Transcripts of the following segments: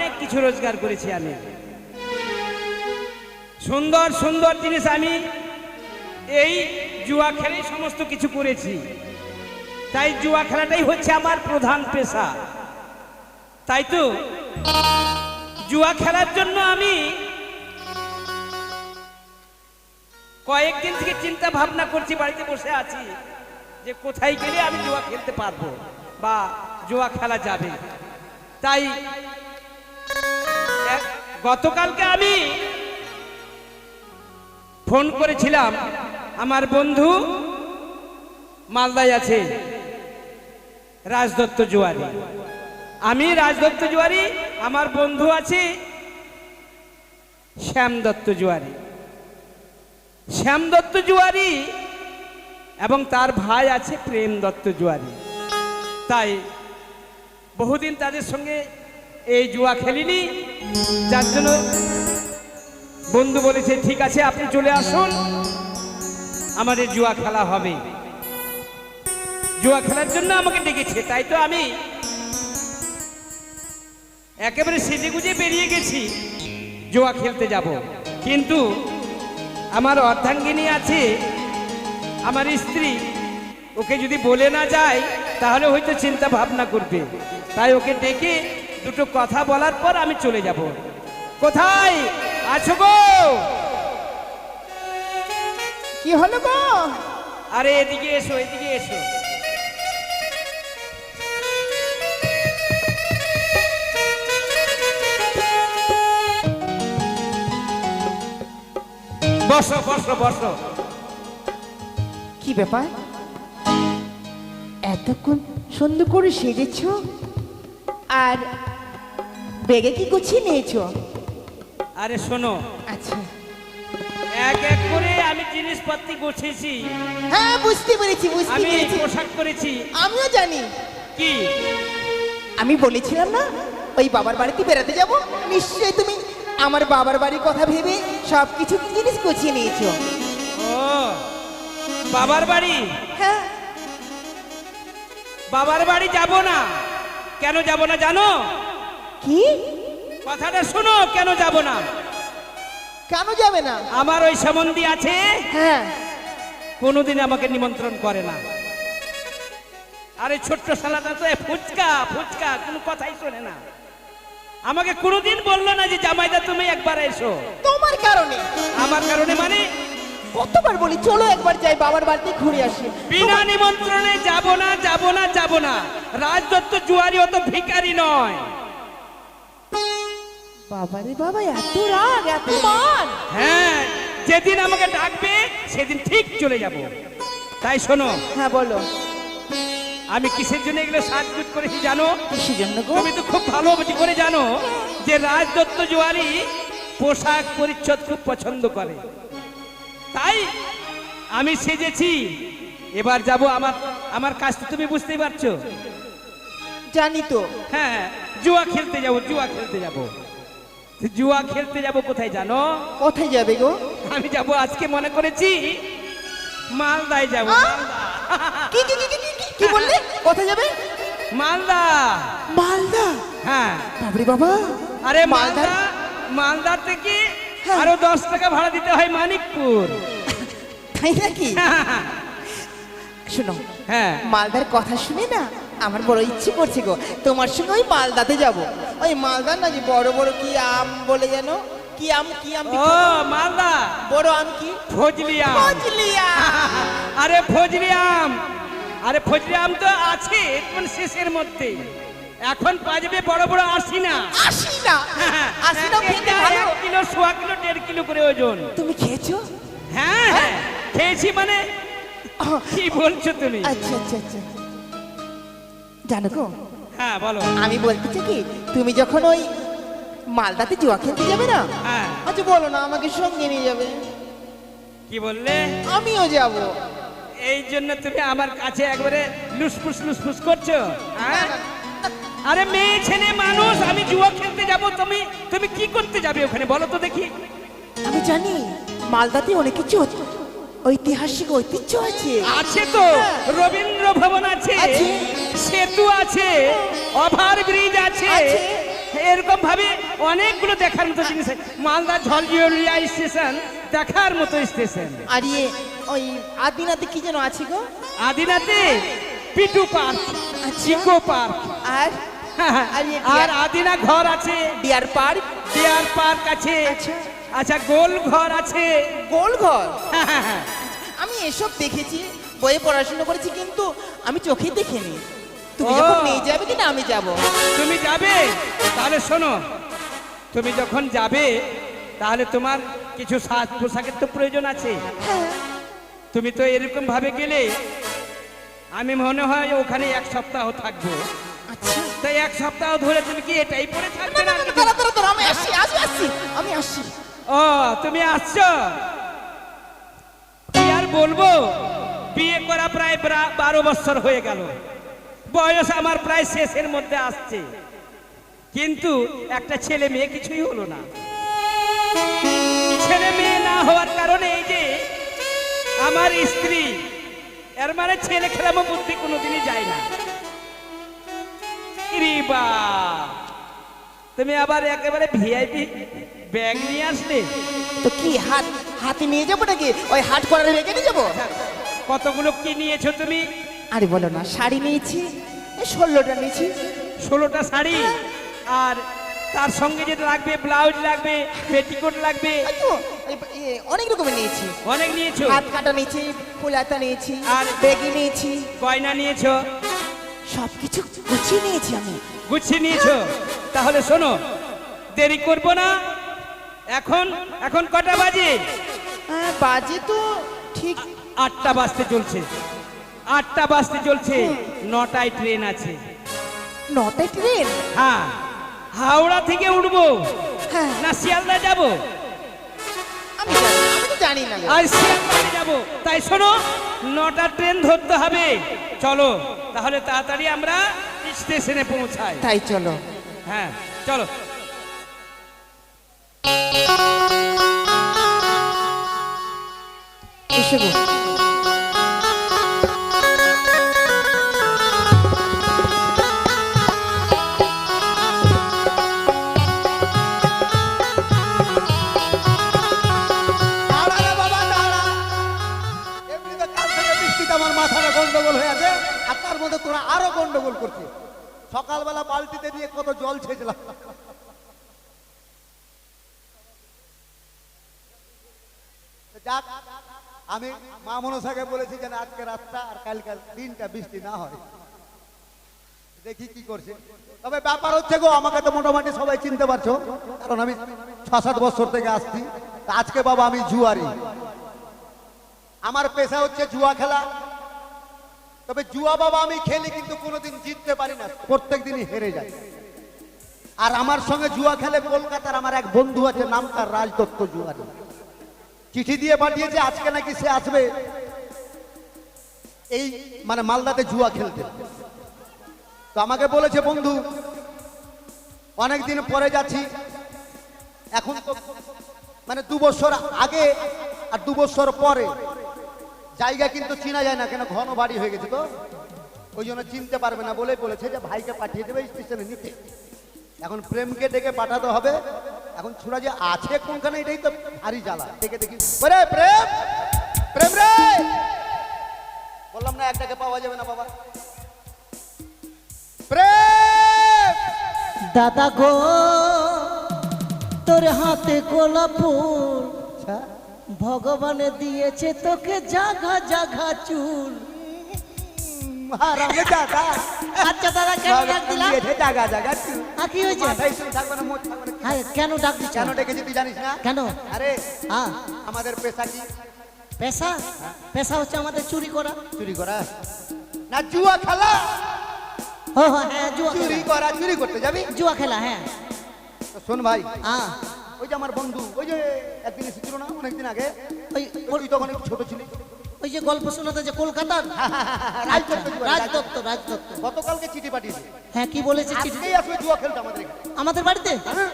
অনেক কিছু রোজগার করেছি আমি, সুন্দর সুন্দর জিনিস আমি এই জুয়া খেলে সমস্ত কিছু করেছি। তাই জুয়া খেলাটাই হচ্ছে আমার প্রধান পেশা। তাই তো জুয়া খেলার জন্য আমি কয়েকদিন থেকে চিন্তা ভাবনা করছি, বাড়িতে বসে আছি যে কোথায় গেলে আমি জুয়া খেলতে পারবো বা জুয়া খেলা যাবে। তাই গতকালকে আমি ফোন করেছিলাম, আমার বন্ধু মালদায় আছে রাজদত্ত জুয়ারি, আমি রাজদত্ত জুয়ারি, আমার বন্ধু আছে শ্যামদত্ত জুয়ারি। শ্যামদত্ত জুয়ারি এবং তার ভাই আছে প্রেম দত্ত জুয়ারি। তাই বহুদিন তাদের সঙ্গে এই জুয়া খেলিনি, যার জন্য বন্ধু বলেছে ঠিক আছে আপনি চলে আসুন, আমাদের জুয়া খেলা হবে। জুয়া খেলার জন্য আমাকে ডেকেছে, তাই তো আমি একেবারে সেজে গুজে বেরিয়ে গেছি জুয়া খেলতে যাব। কিন্তু আমার অর্ধাঙ্গিনী আছে, আমার স্ত্রী, ওকে যদি বলে না যায় তাহলে হয়তো চিন্তা ভাবনা করবে। তাই ওকে ডেকে দুটো কথা বলার পর আমি চলে যাব। কোথায় আছো গো? কি হলো গো? আরে এদিকে এসো, এদিকে এসো। বসো বসো বসো। কি ব্যাপার, এতক্ষণ সুন্দর করে সেজেছ আর বেগে কি গুছিয়ে নিয়েছো? আরে শোনো, আচ্ছা, এক এক করে আমি জিনিসপত্র গুছিয়েছি। হ্যাঁ বুঝতে পেরেছি, বুঝতে আমি পেরেছি। পোশাক করেছি। আমিও জানি। কি আমি বলেছিলাম না ওই বাবার বাড়িতে বেড়াতে যাব, নিশ্চয়ই তুমি আমার বাবার বাড়ির কথা ভেবে সব কিছু জিনিস গুছিয়ে নিয়েছো। ও বাবার বাড়ি? হ্যাঁ। বাবার বাড়ি যাব না। কেন যাব না জানো? কি? কথাটা শোনো, কেন যাব না? কেন যাবে না? আমার ওই সম্বন্ধী আছে, হ্যাঁ, কোনোদিন আমাকে নিমন্ত্রণ করে না। আরে ছোট্ট শালাটা তো ফুচকা ফুচকা, কোনো কথাই শোনে না। আমাকে কোনোদিন বললো না যে জামাইদা তুমি একবার এসো। তোমার কারণে। আমার কারণে মানে? কতবার বলি চলো একবার যাই বাবার বাড়িতে ঘুরে আসি। বিনা নিমন্ত্রণে যাব না, যাব না, যাব না। রাজদত্ত জুয়ারি অত ভিখারি নয়। বাবারে বাবা, এত রাগ, এত মান। হ্যাঁ, যেদিন আমাকে ডাকবে সেদিন ঠিক চলে যাব। তাই শোনো। হ্যাঁ বলো। আমি কিসের জন্য এগুলো সাজগুজ করেছি জানো? কিসের জন্য গো? তুমি তো খুব ভালো করে জানো যে রাজদত্ত জুয়ারি পোশাক পরিচ্ছদ খুব পছন্দ করে। তাই আমি সেজেছি, এবার যাব। আমার কাজ তো তুমি বুঝতেই পারছো। জানি তো। হ্যাঁ, জুয়া খেলতে যাব, জুয়া খেলতে যাব। জুয়া খেলতে যাব কোথায় জানো? কোথায় যাবে গো? আমি যাব আজকে মনে করেছি মালদায় যাব। কি কি কি কি কি বললে? কোথায় যাবে? মালদা। মালদা? হ্যাঁ। বাবরে বাবা। আরে মালদা, মালদা থেকে আরো 10 টাকা ভাড়া দিতে হয় মানিকপুর। তাই নাকি? শোনো, হ্যাঁ, মালদার কথা শুনে না আমার বড় ইচ্ছে করছে গো, তোমার সঙ্গে ওই মালদাতে যাব। ওই মালদার না যে বড় বড় কি আম বলে যেন, কি আম, কি আম? ও মালদা বড় আম কি? ফজলি আম। ফজলি আম। আরে ফজলি আম, আরে ফজলি আম তো আছে মানে শেষের মধ্যে। এখন বাজবে বড় বড় 80 না। 80 না? 80 না খেতে ভালো। 1 কিলো, 1.25 কিলো, 1.5 কিলো করে ওজন। তুমি খেয়েছো? হ্যাঁ হ্যাঁ, খেয়েছি। মানে কি বলছো তুমি? আচ্ছা আচ্ছা আচ্ছা। জানো গো, হ্যাঁ বলো। আমি বলতে চাই কি, তুমি যখন ওই মালদাতে জুয়া খেলতে যাবে না, হ্যাঁ, আচ্ছা বলো না আমাকে সঙ্গে নিয়ে যাবে। কি বললে? আমিও যাব। এই জন্য তুমি আমার কাছে একবারে লুসফুস লুসফুস করছো? হ্যাঁ? আরে মেয়ে ছেলে মানুষ, আমি জুয়া খেলতে যাব, তুমি কি করতে যাবে ওখানে বলো তো দেখি? আমি জানি মালদাতে অনেক কিছু ঐতিহাসিক ঐতিহ্য আছে। আছে তো, রবীন্দ্র ভবন আছে, সেতু আছে, ওভার ব্রিজ আছে, এরকম ভাবে অনেকগুলো দেখার মতো জিনিস আছে। মালদা ঝলঝলিয়া স্টেশন দেখার মতো স্টেশন। আর ওই আদিনাতে কি যেন আছে গো? আদিনাতে পিটু পার্ক, ইকো পার্ক, আর আর আদিনা ঘর আছে, ডিয়ার পার্ক, ডিয়ার পার্ক আছে, আচ্ছা গোল ঘর আছে। গোল ঘর? আমি এসব দেখেছি, বইয়ে পড়াশোনা করেছি, কিন্তু আমি চোখে দেখিনি। তুমি যখন নিয়ে যাবে কিনা আমি যাব। তুমি যাবে? তাহলে শোনো, তুমি যখন যাবে তাহলে তোমার কিছু সাজ পোশাকের তো প্রয়োজন আছে। তুমি তো এরকম ভাবে গেলে আমি মনে হয় ওখানে 1 সপ্তাহ থাকবো। আচ্ছা, তাই 1 সপ্তাহ ধরে তুমি কি এটাই পরে থাকবে না? আমি আসছি। ও, তুমি আসছো? কি আর বলবো, বিয়ে করা প্রায় 12 বছর হয়ে গেল, বয়স আমার প্রায় শেষের মধ্যে আসছে, কিন্তু একটা ছেলে মেয়ে কিছুই হলো না। ছেলে মেয়ে না হওয়ার কারণে এই যে আমার স্ত্রী, এর মানে ছেলে খেলামো বুদ্ধি কোনোদিনই যায় না। রিবা, তুমি আবার একেবারে ভিআইপি ব্যাগ নিয়ে আসলে। তো কি হাতে নিয়ে যাবো নাকি? ওই হাট করারে রেখে নিয়ে যাবো? কতগুলো কি নিয়েছো তুমি? আরে বলো না, শাড়ি নিয়েছি, 16টা নিয়েছি। 16টা শাড়ি, আর তার সঙ্গে যেটা লাগবে, ব্লাউজ লাগবে, পেটিকোট লাগবে, অনেক রকমের নিয়েছি। অনেক নিয়েছো? হাত কাটা নিয়েছি, ফুলাতা নিয়েছি, আর বেগি নিয়েছি, গয়না নিয়েছো, সবকিছু গুছিয়ে নিয়েছি আমি। গুছিয়ে নিয়েছো? তাহলে শোনো, দেরি করবো না। এখন কটা বাজে? বাজে তো ঠিক 8টা বাজতে চলছে। 8টা বাজতে চলছে, 9টায় ট্রেন আছে। 9টায় ট্রেন? হ্যাঁ, হাওড়া থেকে উঠবো হ্যাঁ। না শিয়ালদা যাবো? আমি তো জানি না। আর শিয়ালদাতে যাবো, তাই শোনো, 9টার ট্রেন ধরতে হবে। চলো তাহলে তাড়াতাড়ি আমরা স্টেশনে পৌঁছাই। তাই চলো। হ্যাঁ চলো। এসে গো। আমার মাথাটা গন্ডগোল হয়ে আছে, আর তার মধ্যে তোরা আরো গন্ডগোল করছিস। সকালবেলা বালতিতে দিয়ে কত জল ছেঁচলাম। যাক, আমি মা মনসাকে বলেছি যেন আজকে রাতটা আর কালকাল দিনটা বৃষ্টি না হয়, দেখি কি করছে। তবে ব্যাপার হচ্ছে গো, আমাকে তো মোটামুটি সবাই চিনতে পারছো, কারণ আমি 6-7 বছর থেকে আসছি। আজকে বাবা আমি জুয়ারি, আমার পেশা হচ্ছে জুয়া খেলা। তবে জুয়া বাবা আমি খেলি, কিন্তু কোনোদিন জিততে পারি না, প্রত্যেক দিনই হেরে যাই। আর আমার সঙ্গে জুয়া খেলে কলকাতার আমার এক বন্ধু আছে, নাম তার রাজ দত্ত জুয়ারি। চিঠি দিয়ে পাঠিয়েছে আজকে নাকি সে আসবে এই মানে মালদাতে জুয়া খেলতে। তো আমাকে বলেছে, বন্ধু অনেকদিন পরে যাচ্ছি, এখন তো মানে 2 বছর আগে আর 2 বছর পরে জায়গা কিন্তু চেনা যায় না, কেন ঘন বাড়ি হয়ে গেছে, তো ওই জন্য চিনতে পারবে না বলে বলেছে যে ভাইকে পাঠিয়ে দেবে স্টেশনে নিতে। এখন প্রেমকে ডেকে পাঠাতে হবে। এখন ছোড়া যে আছে কোনখানে, এটাই তো ভারী জ্বালা। ডেকে দেখি, ওরে প্রেম, প্রেম রে, বললাম না একটাকে পাওয়া যাবে না বাবা। প্রেম, দাদা গো, তোর হাতে গোলাপ ফুল ভগবানে দিয়েছে তোকে জাগা জাগা চুল। হারামে দাদা। আচ্ছা দাদা, কেন ডাক দিলা? দিয়েছে জাগা জাগা চুল। কি হয়েছে? মাথায় চুল থাকবে না, মোট থাকবে না। হ্যাঁ, কেন ডাক দিচ্ছ? কেন ডেকেছি তুই জানিস না? কেন? আরে হ্যাঁ, আমাদের পেশা কি? পেশা? পেশা হচ্ছে আমাদের চুরি করা। চুরি করা না জুয়া খেলা? ও হ্যাঁ, জুয়া চুরি খেলা। করা, চুরি করতে যাবি? জুয়া খেলা, হ্যাঁ। তো শোন ভাই, হ্যাঁ, ওই যে আমার বন্ধু, ওই যে একদিন এসেছিল না অনেকদিন আগে, ওই তুই তখন একটু ছোট ছিলি, ওই যে গল্প শোনাতে যে কলকাতার রাজদত্ত, রাজদত্ত গতকালকে চিঠি পাঠিয়েছে। হ্যাঁ, কি বলেছে চিঠি? আজকেই আসবে জুয়া খেলতে আমাদের এখানে। আমাদের বাড়িতে? হ্যাঁ,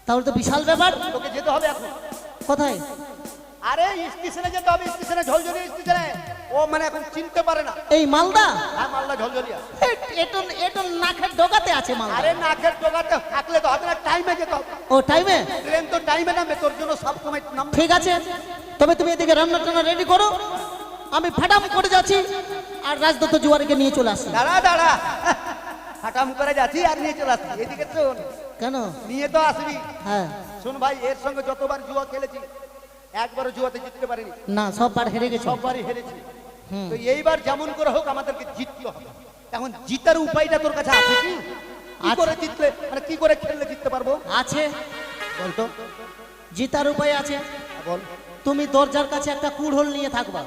তাহলে তো বিশাল ব্যাপার। তোকে যেতে হবে এখন। কোথায়? আরে স্টেশনে যেতে হবে, স্টেশনে ঝলঝলি স্টেশনে। ও মানে এখন চিনতে পারে না। এই মালদা হ্যাঁ মালদা ঝলঝলিয়া। এটা এটা নাকের ডগাতে আছে মালদা। আরে নাকের ডগাতে থাকলে তো হবে না, টাইমে যেতে হবে। ও টাইমে? ট্রেন তো টাইমে নামবে, তোর জন্য সব সময় নামবে। ঠিক আছে, তবে তুমি এদিকে রান্না টান্না রেডি করো, আমি ফাটাম করে যাচ্ছি আর রাজদত্ত জুয়ারিকে নিয়ে চলে আসি। দাঁড়া দাঁড়া, হাঁটাম করে যাচ্ছি আর নিয়ে চলে আসছি। এদিকে শোন, কেন? নিয়ে তো আসবি। হ্যাঁ শোন ভাই, এর সঙ্গে যতবার জুয়া খেলেছি একবারও জুয়াতে জিততে পারিনি, না, সববার হেরে গেছো। সববারই হেরেছি। হুম। তো এইবার যেমন করে হোক আমাদেরকে জিততে হবে। এখন জিতার উপায়টা তোর কাছে আছে কি? কি আছে। করে জিতলে, মানে কি করে খেললে জিততে পারবো আছে, বলতো? জিতার উপায় আছে। বল। তুমি দরজার কাছে একটা কুড়োল নিয়ে থাকবা।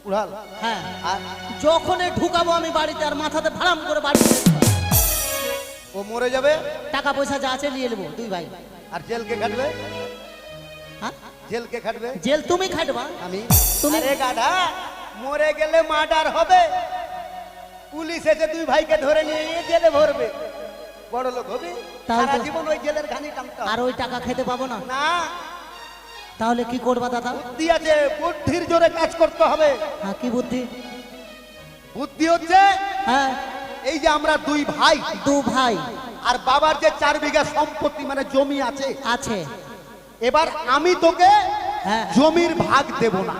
উড়াল। হ্যাঁ, আর যখনই ঢুকাবো আমি বাড়িতে আর মাথাতে ভাড়াম করে বাড়ি চলে যাবো। ও মরে যাবে টাকা পয়সা যা আছে নিয়ে নেবো দুই ভাই। আর জেলকে খাটবে? হ্যাঁ, জেলকে খাটবে? জেল তুমি খাটবা। আমি? তুমি- আরে গাধা, মরে গেলে মার্ডার হবে, পুলিশ এসে দুই ভাইকে ধরে নিয়ে গিয়ে জেলে ভরবে, বড় লোক হবে। তাহলে তো- সারা জীবন ওই জেলের ঘানি টানতে হবে। আর ওই টাকা খেতে পাবো না। না, তাহলে কি করবা দাদা? বুদ্ধি আছে, বুদ্ধির জোরে কাজ করতে হবে। হ্যাঁ, কি বুদ্ধি? বুদ্ধি হচ্ছে হ্যাঁ, এই যে আমরা দুই ভাই, দু ভাই আর বাবার যে 4 বিঘা সম্পত্তি মানে জমি আছে, আছে। এবার আমি তোকে হ্যাঁ। জমির ভাগ দেব না।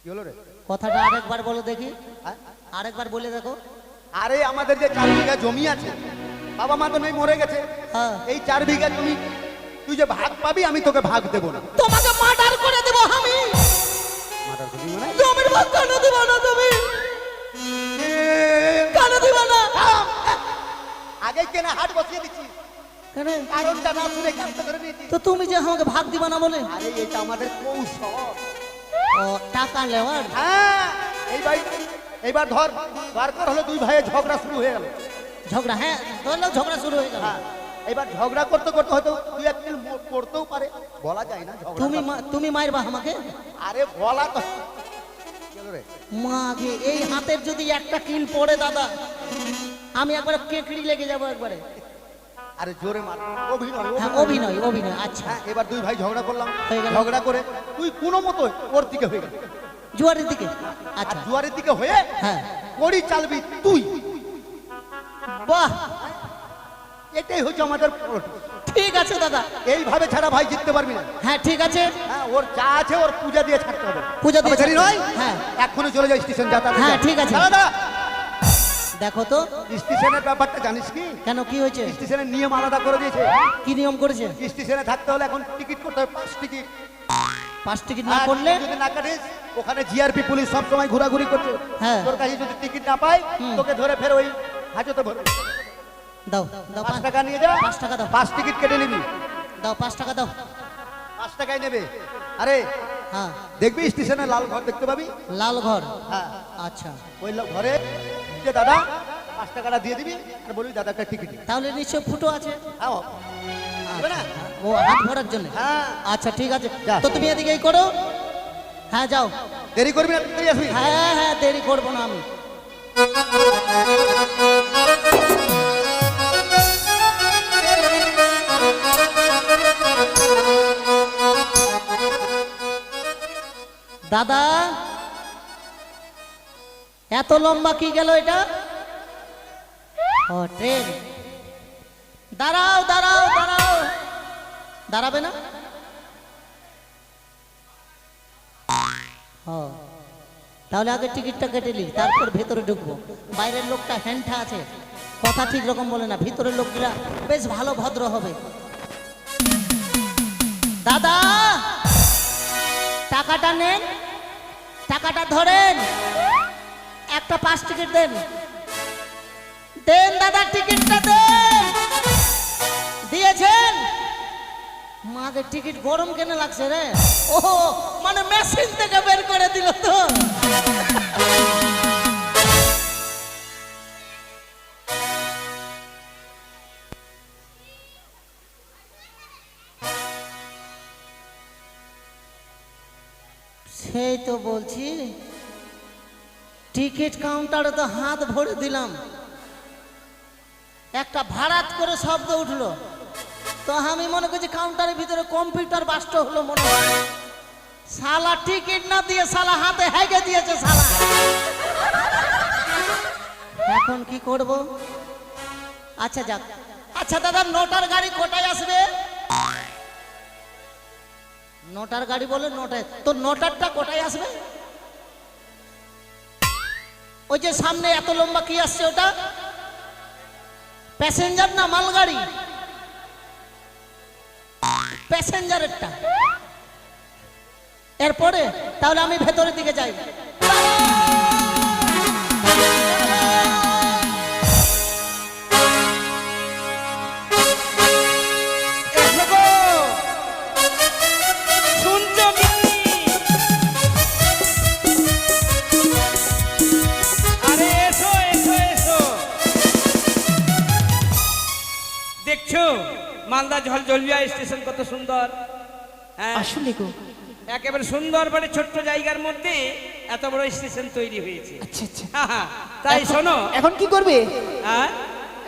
কি হলো রে? কথাটা আরেকবার বলো দেখি, হ্যাঁ? আরেকবার বলে দেখো। আরে আমাদের যে 4 বিঘা জমি আছে, বাবা মা তো নেই, মরে গেছে। হ্যাঁ। এই 4 বিঘা জমি তুই যে ভাগ পাবি, আমি তোকে ভাগ দেব না। তোমাকে মার্ডার করে দেবো আমি। মার্ডার করবি মানে? জমির ভাগ কেন দিবা না তুমি? কেন দিবা না? আগে কেনা হাট বসিয়ে দিচ্ছি, কেন? কারণটা না শুনে ক্যান্সেল করে দিয়েছি। তো তুমি যে আমাকে ভাগ দিবা না বলে? আরে এটা আমাদের কৌশল। ও, টাকা নেওয়ার। হ্যাঁ, এইবার ধর দরকার হলো দুই ভাইয়ের ঝগড়া শুরু হয়ে গেল। ঝগড়া? হ্যাঁ, ধরলেও ঝগড়া শুরু হয়ে গেল। হ্যাঁ, এবার ঝগড়া করতে করতে হয়তো দুই একদিন পড়তেও পারে, বলা যায় না ঝগড়া। তুমি মারবা আমাকে? আরে বলা তো কি হলো রে? মাগে এই হাতের যদি একটা কিল পড়ে দাদা, আমি একবারে কেকড়ি লেগে যাবো একবারে। আরে জোরে মার, অভিনয় হ্যাঁ, অভিনয় অভিনয়। আচ্ছা, হ্যাঁ, এবার দুই ভাই ঝগড়া করলাম, হয়ে গেল। ঝগড়া করে তুই কোনো মতো ওর দিকে হয়ে গেল, জুয়ারের দিকে। আর আচ্ছা, জুয়ারের দিকে হয়ে হ্যাঁ, কড়ি চালবি তুই। বাহ, এটাই হচ্ছে আমাদের পড়। ঠিক আছে দাদা। এইভাবে ছাড়া ভাই জিততে পারবি না। হ্যাঁ, ঠিক আছে। হ্যাঁ, ওর যা আছে ওর পূজা দিয়ে ছাড়তে হবে। পূজা দিয়ে তবে দেরি ছাড়তে নয়, হবে। হ্যাঁ। এক্ষুনি চলে যাই স্টেশন যাতায়াত। হ্যাঁ, ঠিক আছে। দাদা, দেখো তো, স্টেশনের ব্যাপারটা জানিস কি? কেন, কি হয়েছে? স্টেশনের নিয়ম আলাদা করে দিয়েছে। কি নিয়ম করেছে? স্টেশনে থাকতে হলে এখন টিকিট করতে হবে, 5 টিকিট। 5 টিকিট না আর করলে? যদি না কাটিস, ওখানে জিআরপি পুলিশ সব সময় ঘোরাঘুরি করছে। হ্যাঁ। তোর কাছে যদি টিকিট না পাই, তোকে ধরে ফের ওই হাজতে ভরবে। দাও দাও, 5 টাকা নিয়ে যা, 5 টাকা দাও। 5 টিকিট কেটে নিবি, দাও 5 টাকা দাও। 5 টাকাই নেবে। আরে হ্যাঁ, দেখবি স্টেশনে লাল ঘর দেখতে পাবি। লাল ঘর। হ্যাঁ, আচ্ছা, ওই ঘরে যে দাদা 5 টাকাটা দিয়ে দিবি আর বলবি দাদা একটা টিকিট দিন। তাহলে নিশ্চয় ফুটো আছে। হ্যাঁ, হবে না? ও, হাত ভরার জন্য। হ্যাঁ, আচ্ছা, ঠিক আছে। যা। তো তুমি এদিকেই করো। হ্যাঁ, যাও। দেরি করবি না, তুই আসবি। হ্যাঁ হ্যাঁ, দেরি করবো না আমি। দাদা, এত লম্বা কি গেল এটা? ও, ট্রেন। দাঁড়াও দাঁড়াও দাঁড়াও, দাঁড়াবে না? ও, তাহলে আগে টিকিটটা কেটে নি, তারপর ভেতরে ঢুকবো। বাইরের লোকটা হ্যান্ডা আছে, কথা ঠিক রকম বলে না। ভিতরের লোকরা বেশ ভালো ভদ্র হবে। দাদা, টাকাটা নেন, টাকাটা ধরেন, একটা 5 টিকিট দেন। দেন দাদা, টিকিটটা দেন। দিয়েছেন? মাকে টিকিট গরম কেন লাগছে রে? ও, মানে মেশিন থেকে বের করে দিল তো। সেই তো বলছি, টিকিট কাউন্টারে তো হাত ভরে দিলাম, একটা ভাড়াত করে শব্দ উঠলো। তো আমি মনে করছি কাউন্টারের ভিতরে কম্পিউটার বাস্ট হলো মনে হয়। শালা টিকিট না দিয়ে শালা হাতে হেগে দিয়েছে শালা। এখন কি করব? আচ্ছা যাক। আচ্ছা দাদা, নটার গাড়ি কোটায় আসবে? নটার গাড়ি বলে নটায়, তো নটারটা কোটায় আসবে? ওই যে সামনে এত লম্বা কি আসছে ওটা প্যাসেঞ্জার না মালগাড়ি? প্যাসেঞ্জারেরটা। এরপরে তাহলে আমি ভেতরের দিকে যাই। এসো গো। শুনছো কি? আরে এসো এসো এসো। দেখছো মালদা ঝলঝলিয়া স্টেশন কত সুন্দর। হ্যাঁ, আসলে গো। একেবারে সুন্দর মানে ছোট্ট জায়গার মধ্যে এত বড় স্টেশন তৈরি হয়েছে। আচ্ছা আচ্ছা। তাই শোনো, এখন কি করবে? হ্যাঁ,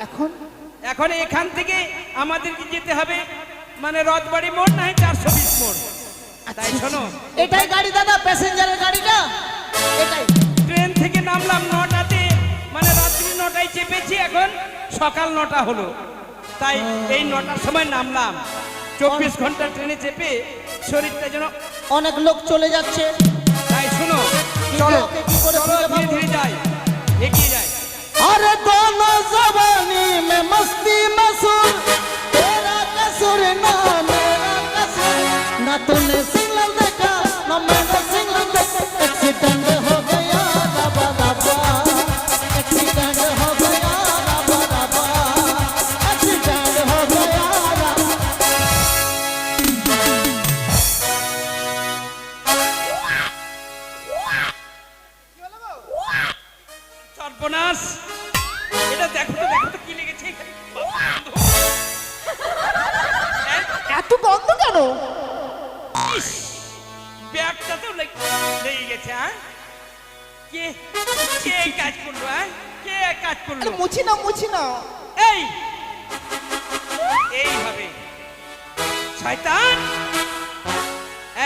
এখন এখন এখান থেকে আমাদেরকে যেতে হবে মানে রথবাড়ি মোড় না 420 মোড়। তাই শোনো, এটাই গাড়ি দাদা, প্যাসেঞ্জারের গাড়িটা এটাই। ট্রেন থেকে নামলাম 9টাতে, মানে রাত্রি 9টায় চেপেছি, এখন সকাল 9টা হলো। তাই এই 9টার সময় নামলাম। 24 ঘন্টা ট্রেনে চেপে শরীরটা যেন। অনেক লোক চলে যাচ্ছে। তাই শোনো, চলো ওকে কি করে চলো খুঁজে ধীরে পাবো? ধীরে যাই, এগিয়ে যাই। अरे दोनों जवानी में मस्ती मसूर, तेरा कसूर ना मेरा कसूर, ना तूने सिग्नल देखा ना मैंने सिग्नल देखा, एक्सीडेंट हो गया रबा रबा, एक्सीडेंट हो गया रबा रबा, एक्सीडेंट हो गया रबा। সর্বনাশ, এটা দেখো তো, দেখো তো কি লেগেছে এখানে। এত গন্ধ কেন? ইস, ব্যাগটাতেও লেগে গেছে। হ্যাঁ, কে কে কাজ করলো? হ্যাঁ, কে কাজ আরে করলো? মুছি না মুছি না। এই এইভাবে শয়তান,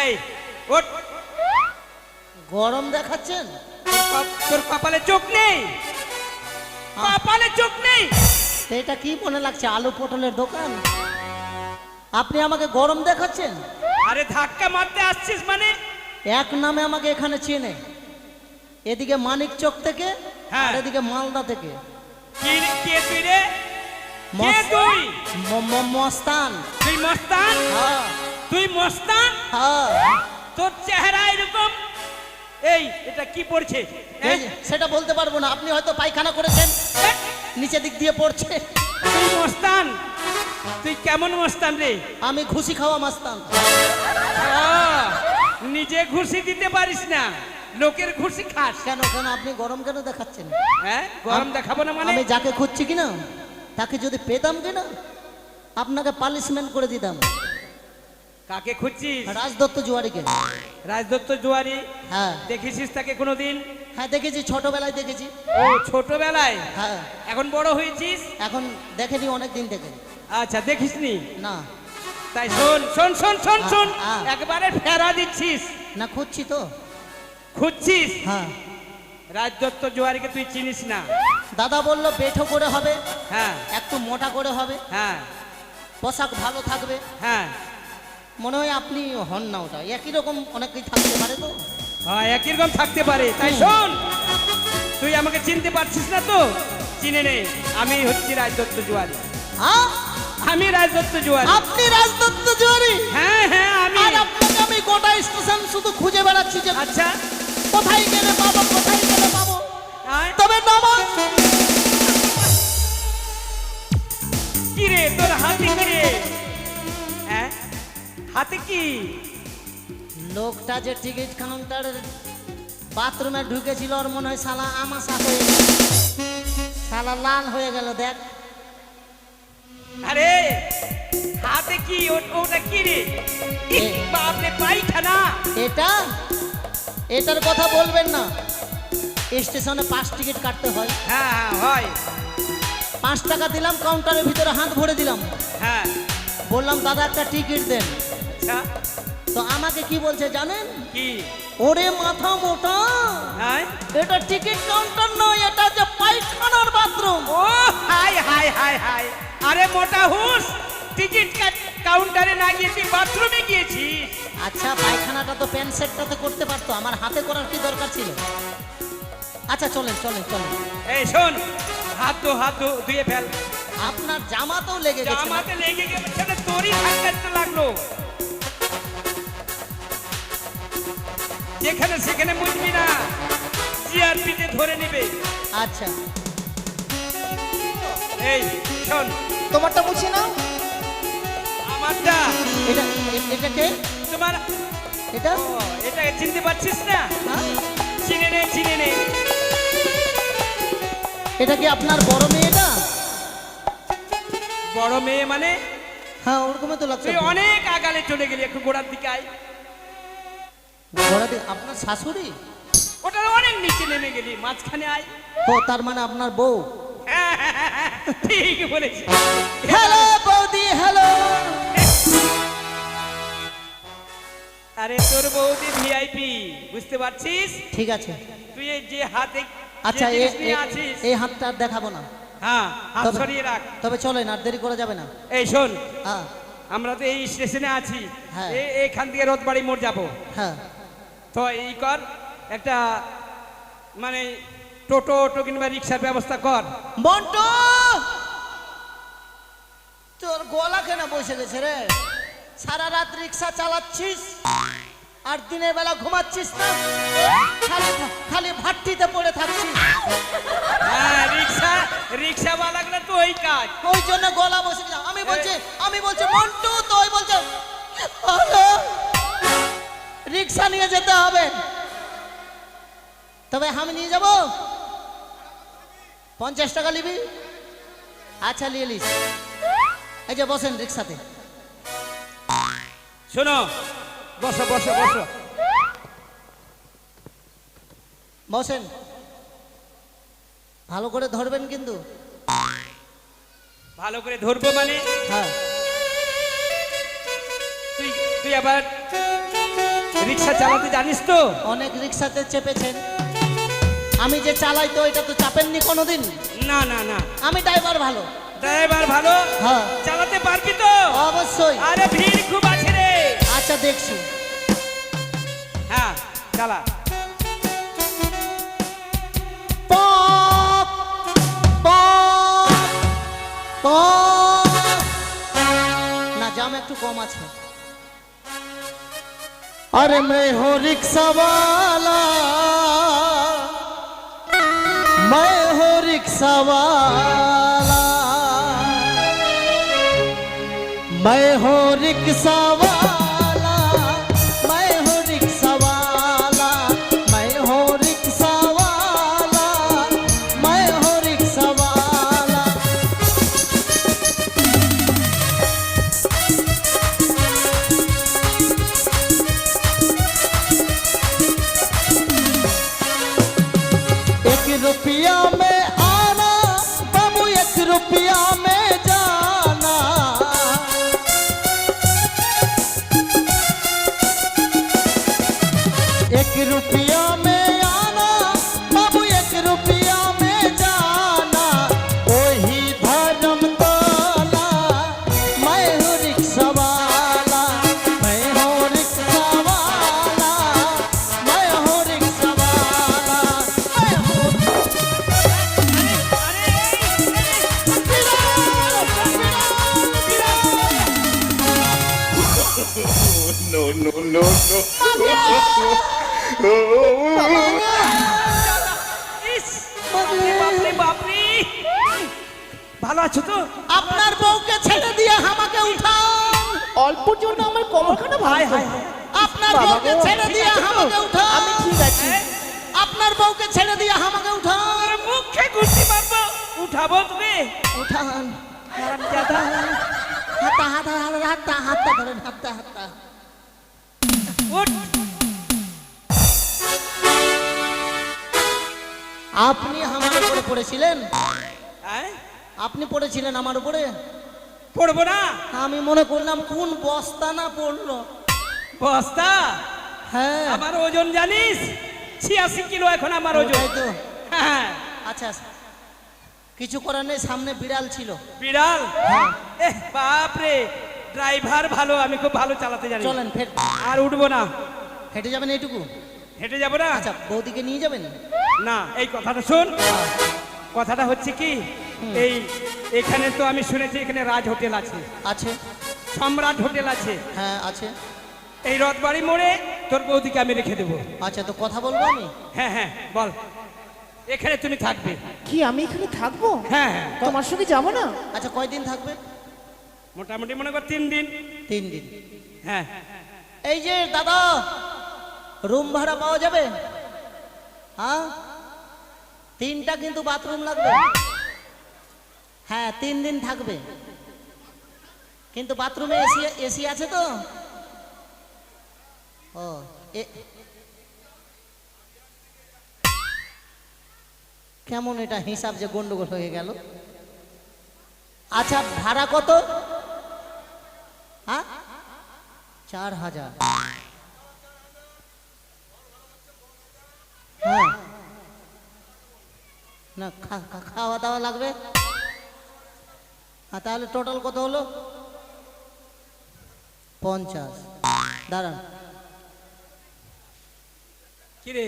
এই ওঠ। গরম দেখাচ্ছেন? তোর কপালে চোখ নেই? কপালে চোখ নেই? তো এটা কি মনে লাগছে, আলু পটলের দোকান? আপনি আমাকে গরম দেখাচ্ছেন? আরে ধাক্কা মারতে আসছিস মানে? এক নামে আমাকে এখানে চেনে, এদিকে মানিক চক থেকে হ্যাঁ। আর এদিকে মালদা থেকে। কি কে তুই রে? কে তুই? মস্তান। তুই মস্তান? হ্যাঁ তুই মস্তান? হ্যাঁ। তোর চেহারা এরকম। এই এটা কি পড়ছে? এই যে, সেটা বলতে পারবো না, আপনি হয়তো পায়খানা করেছেন, নিচে দিক দিয়ে পড়ছে। তুই মস্তান? তুই কেমন মস্তান রে? আমি ঘুষি খাওয়া মাস্তান। আহ, নিজে ঘুষি দিতে পারিস না, লোকের ঘুষি খাস। কেন কেন আপনি গরম কেন দেখাচ্ছেন? হ্যাঁ, গরম দেখাবো না মানে? আমি যাকে খুঁজছি কিনা তাকে যদি পেতাম কিনা আপনাকে পানিশমেন্ট করে দিতাম। কাকে খুঁজছিস? রাজদত্ত জুয়ারিকে। রাজদত্ত জুয়ারি? হ্যাঁ দেখেছিস তাকে কোনোদিন? হ্যাঁ দেখেছি, ছোটবেলায় দেখেছি। ও ছোটবেলায়? হ্যাঁ এখন বড় হয়েছিস? এখন দেখেনি, অনেক দিন থেকে। আচ্ছা, দেখিসনি? না তাই শোন শোন শোন শোন শোন, হ্যাঁ। একবারে ফেরা দিচ্ছিস। না খুঁজছি তো। খুঁজছিস? হ্যাঁ রাজদত্ত জুয়ারিকে তুই চিনিস না? দাদা বললো বেঠো করে হবে, হ্যাঁ একটু মোটা করে হবে, হ্যাঁ পোশাক ভালো থাকবে। হ্যাঁ মনে হয় আপনি হন না, ওটা একই রকম অনেকেই থাকতে পারে তো। হ্যাঁ, একই রকম থাকতে পারে। তাই শোন, তুই আমাকে চিনতে পারছিস না তো? চিনে নে, আমি হচ্ছি রাজদত্ত জুয়ারি। হ্যাঁ আমি রাজদত্ত জুয়ারি। আপনি রাজদত্ত জুয়ারি? হ্যাঁ হ্যাঁ আমি। আর আপনাকে আমি গোটা স্টেশন শুধু খুঁজে বেড়াচ্ছি যে আচ্ছা, কোথায় গেলে পাবো, কোথায় গেলে পাবো। আয়। তবে নামা কি রে তোর হাতে কি রে? হ্যাঁ, হাতে কি? লোকটা যে টিকিট কাউন্টারের বাথরুমে ঢুকেছিল, ওর মনে হয় শালা আমাশা হয়ে গেল, শালা লাল হয়ে গেল। দেখ আরে হাতে কি? ওটা কি রে? ইস, বাপরে, পায়খানা। এটার কথা বলবেন না। স্টেশনে 5 টিকিট কাটতে হয়। হ্যাঁ হ্যাঁ হয়। 5 টাকা দিলাম, কাউন্টারের ভিতরে হাত ভরে দিলাম। হ্যাঁ, বললাম দাদা একটা টিকিট দেন, আচ্ছা, তো আমাকে কি বলছে জানেন? কি? ওরে মাথা মোটা, হ্যাঁ? এটা টিকিট কাউন্টার নয়, এটা যে পায়খানার বাথরুম। ও হাই হাই হাই হাই, আরে মোটা হুস, টিকিট কাউন্টারে না গিয়ে তুই বাথরুমে গিয়েছিস? আচ্ছা পায়খানাটা তো প্যান্ট সেটটাতে করতে পারতো, আমার হাতে করার কি দরকার ছিল? আচ্ছা চলেন চলেন চলেন। এই শোন, হাত ধুয়ে ফেল। আপনার জামাতেও লেগে গেছে। আমাকে লেগে গেছে না, তোরই ধাক্কাতে লাগলো। যেখানে সেখানে মুজবি না, জিআরপিতে ধরে নিবে। আচ্ছা এই শোন, তোমারটা মুছে নাও। আমারটা এটা এটা কে? তোমার, এটা ও, এটাকে চিনতে পারছিস না? হ্যাঁ? চিনে নে, চিনে নে। এটা কি আপনার বড় মেয়েটা? বড় মেয়ে মানে? হ্যাঁ ওরকমই তো লাগছে। তুই অনেক আগালে চলে গেলি, একটু গোড়ার দিকে আয়। আপনার শাশুড়ি? ওটা অনেক নিচে নেমে গেলি, মাঝখানে আয়। ও তার মানে আপনার বউ। ঠিক বলেছি। হ্যালো বৌদি, হ্যালো। আরে তোর বৌদি ভিআইপি, বুঝতে পারছিস? ঠিক আছে। তুই এই যে হাতে আচ্ছা যে জিনিস নিয়ে আছিস, এই হাতটা আর দেখাবো না। হ্যাঁ, হাত তবে- সরিয়ে রাখ। তবে চলেন, আর দেরি করা যাবে না। এই শোন, হ্যাঁ আমরা তো এই স্টেশনে আছি, হ্যাঁ। এখান থেকে রথবাড়ি মোড় যাবো। হ্যাঁ। তো এই কর, একটা মানে টোটো কিংবা রিক্সার ব্যবস্থা কর। মন্টু, তোর গলা কেন বসে গেছে রে? সারা রাত রিক্সা চালাচ্ছিস আর দিনের বেলা ঘুমাচ্ছিস না, খালি খালি ভাট্টিতে পড়ে থাকছিস। হ্যাঁ, রিক্সাওয়ালাগুলো তো ওই কাজ। ওই জন্য গলা বসে গেছে। আমি বলছি মন্টু, তো ওই বলছে হ্যালো, রিক্সা নিয়ে যেতে হবে। তবে আমি নিয়ে যাব, 50 টাকা নিবি? আচ্ছা নিয়ে নিস। এই যে বসেন রিক্সাতে। শোনো, বসো বসো বসো। বসেন, ভালো করে ধরবেন কিন্তু। ভালো করে ধরবো মানে? হ্যাঁ। তুই আবার রিক্সা চালাতে জানিস তো? অনেক রিক্সাতে চেপেছেন, আমি যে চালাই তো এটা তো চাপেননি কোনোদিন। না না না, আমি ড্রাইভার ভালো। ড্রাইভার ভালো? হ্যাঁ চালাতে পারবি তো? অবশ্যই। আরে ভিড় খুব আছে রে। আচ্ছা দেখছি। হ্যাঁ চালা। পক, পক, পক। না জাম একটু কম আছে। अरे मैं हो रिक्शा वाला, मैं हो रिक्शा वाला, मैं हो रिक्शा वाला, मैं हो रिक्शा वाला, मैं हो रिक्शा वाला, मैं हो रिक्शा वाला। रुपया में आना बाबू, 1 रुपया में जाना। एक रुपया में आना बाबू, 1 रुपया में जाना। वही धर्म तोला, मैं हूँ रिक्शा वाला, मैं हूँ रिक्शा वाला, मैं हूँ रिक्शा वाला, मैं हूँ। No, no, no, no. ইস, বাপরে বাপরে বাপরে। ভালো আছো তো? আপনার বউকে ছেড়ে দিয়ে আমাকে উঠান। অল্পর জন্য আমার কোমরখানা হায় ভাঙছে। হায় হায়। আপনার বাবা বউকে গো, ছেড়ে দিয়ে আমাকে উঠান। আমি ঠিক আছি। আপনার বউকে ছেড়ে দিয়ে আমাকে উঠান। তোর মুখে ঘুরতে পারবো? উঠাবো তোকে? উঠান। হারামজাদা। হাতটা হাতটা হাতটা হাতটা ধরেন, হাতটা হাতটা। উঠ। আপনি আমার উপরে পড়েছিলেন? হ্যাঁ? আপনি পড়েছিলেন আমার উপরে? পড়বো না? আমি মনে করলাম কোন বস্তা না পড়লো। বস্তা? হ্যাঁ আমার ওজন জানিস? 86 কিলো এখন আমার ওজন। ওটাই তো। হ্যাঁ। আচ্ছা আচ্ছা। কিছু করার নেই, সামনে বিড়াল ছিল। বিড়াল? হ্যাঁ। বাপ রে, ড্রাইভার ভালো, আমি খুব ভালো চালাতে জানি। চলেন ফের আর উঠবো না। হেঁটে যাবেন এইটুকু? হেঁটে যাবো না? আচ্ছা বৌদিকে নিয়ে যাবেন? না, এই কথাটা শোন। কথাটা হচ্ছে কি, এই এখানে তো আমি শুনেছি এখানে রাজ হোটেল আছে, আছে। সম্রাট হোটেল আছে। হ্যাঁ আছে। এই রথবাড়ি মোড়ে তোর বৌদিকে আমি রেখে দেবো। আচ্ছা তো কথা বলবো আমি? হ্যাঁ হ্যাঁ বল। এখানে তুমি থাকবে। কি আমি এখানে থাকবো? হ্যাঁ হ্যাঁ, তোমার সঙ্গে যাবো না? আচ্ছা কয়দিন থাকবে? মোটামুটি মনে কর 3 দিন। 3 দিন। হ্যাঁ। এই যে দাদা, রুম ভাড়া পাওয়া যাবে? হ্যাঁ 3টা কিন্তু বাথরুম লাগবে। হ্যাঁ 3 দিন থাকবে, কিন্তু বাথরুমে এসি এসি আছে তো? ও কেমন এটা হিসাব যে গন্ডগোল হয়ে গেল। আচ্ছা ভাড়া কত? হ্যাঁ 4000। হ্যাঁ না খাওয়া দাওয়া লাগবে। তাহলে টোটাল কত হলো? 50। দাঁড়ান, কি রে?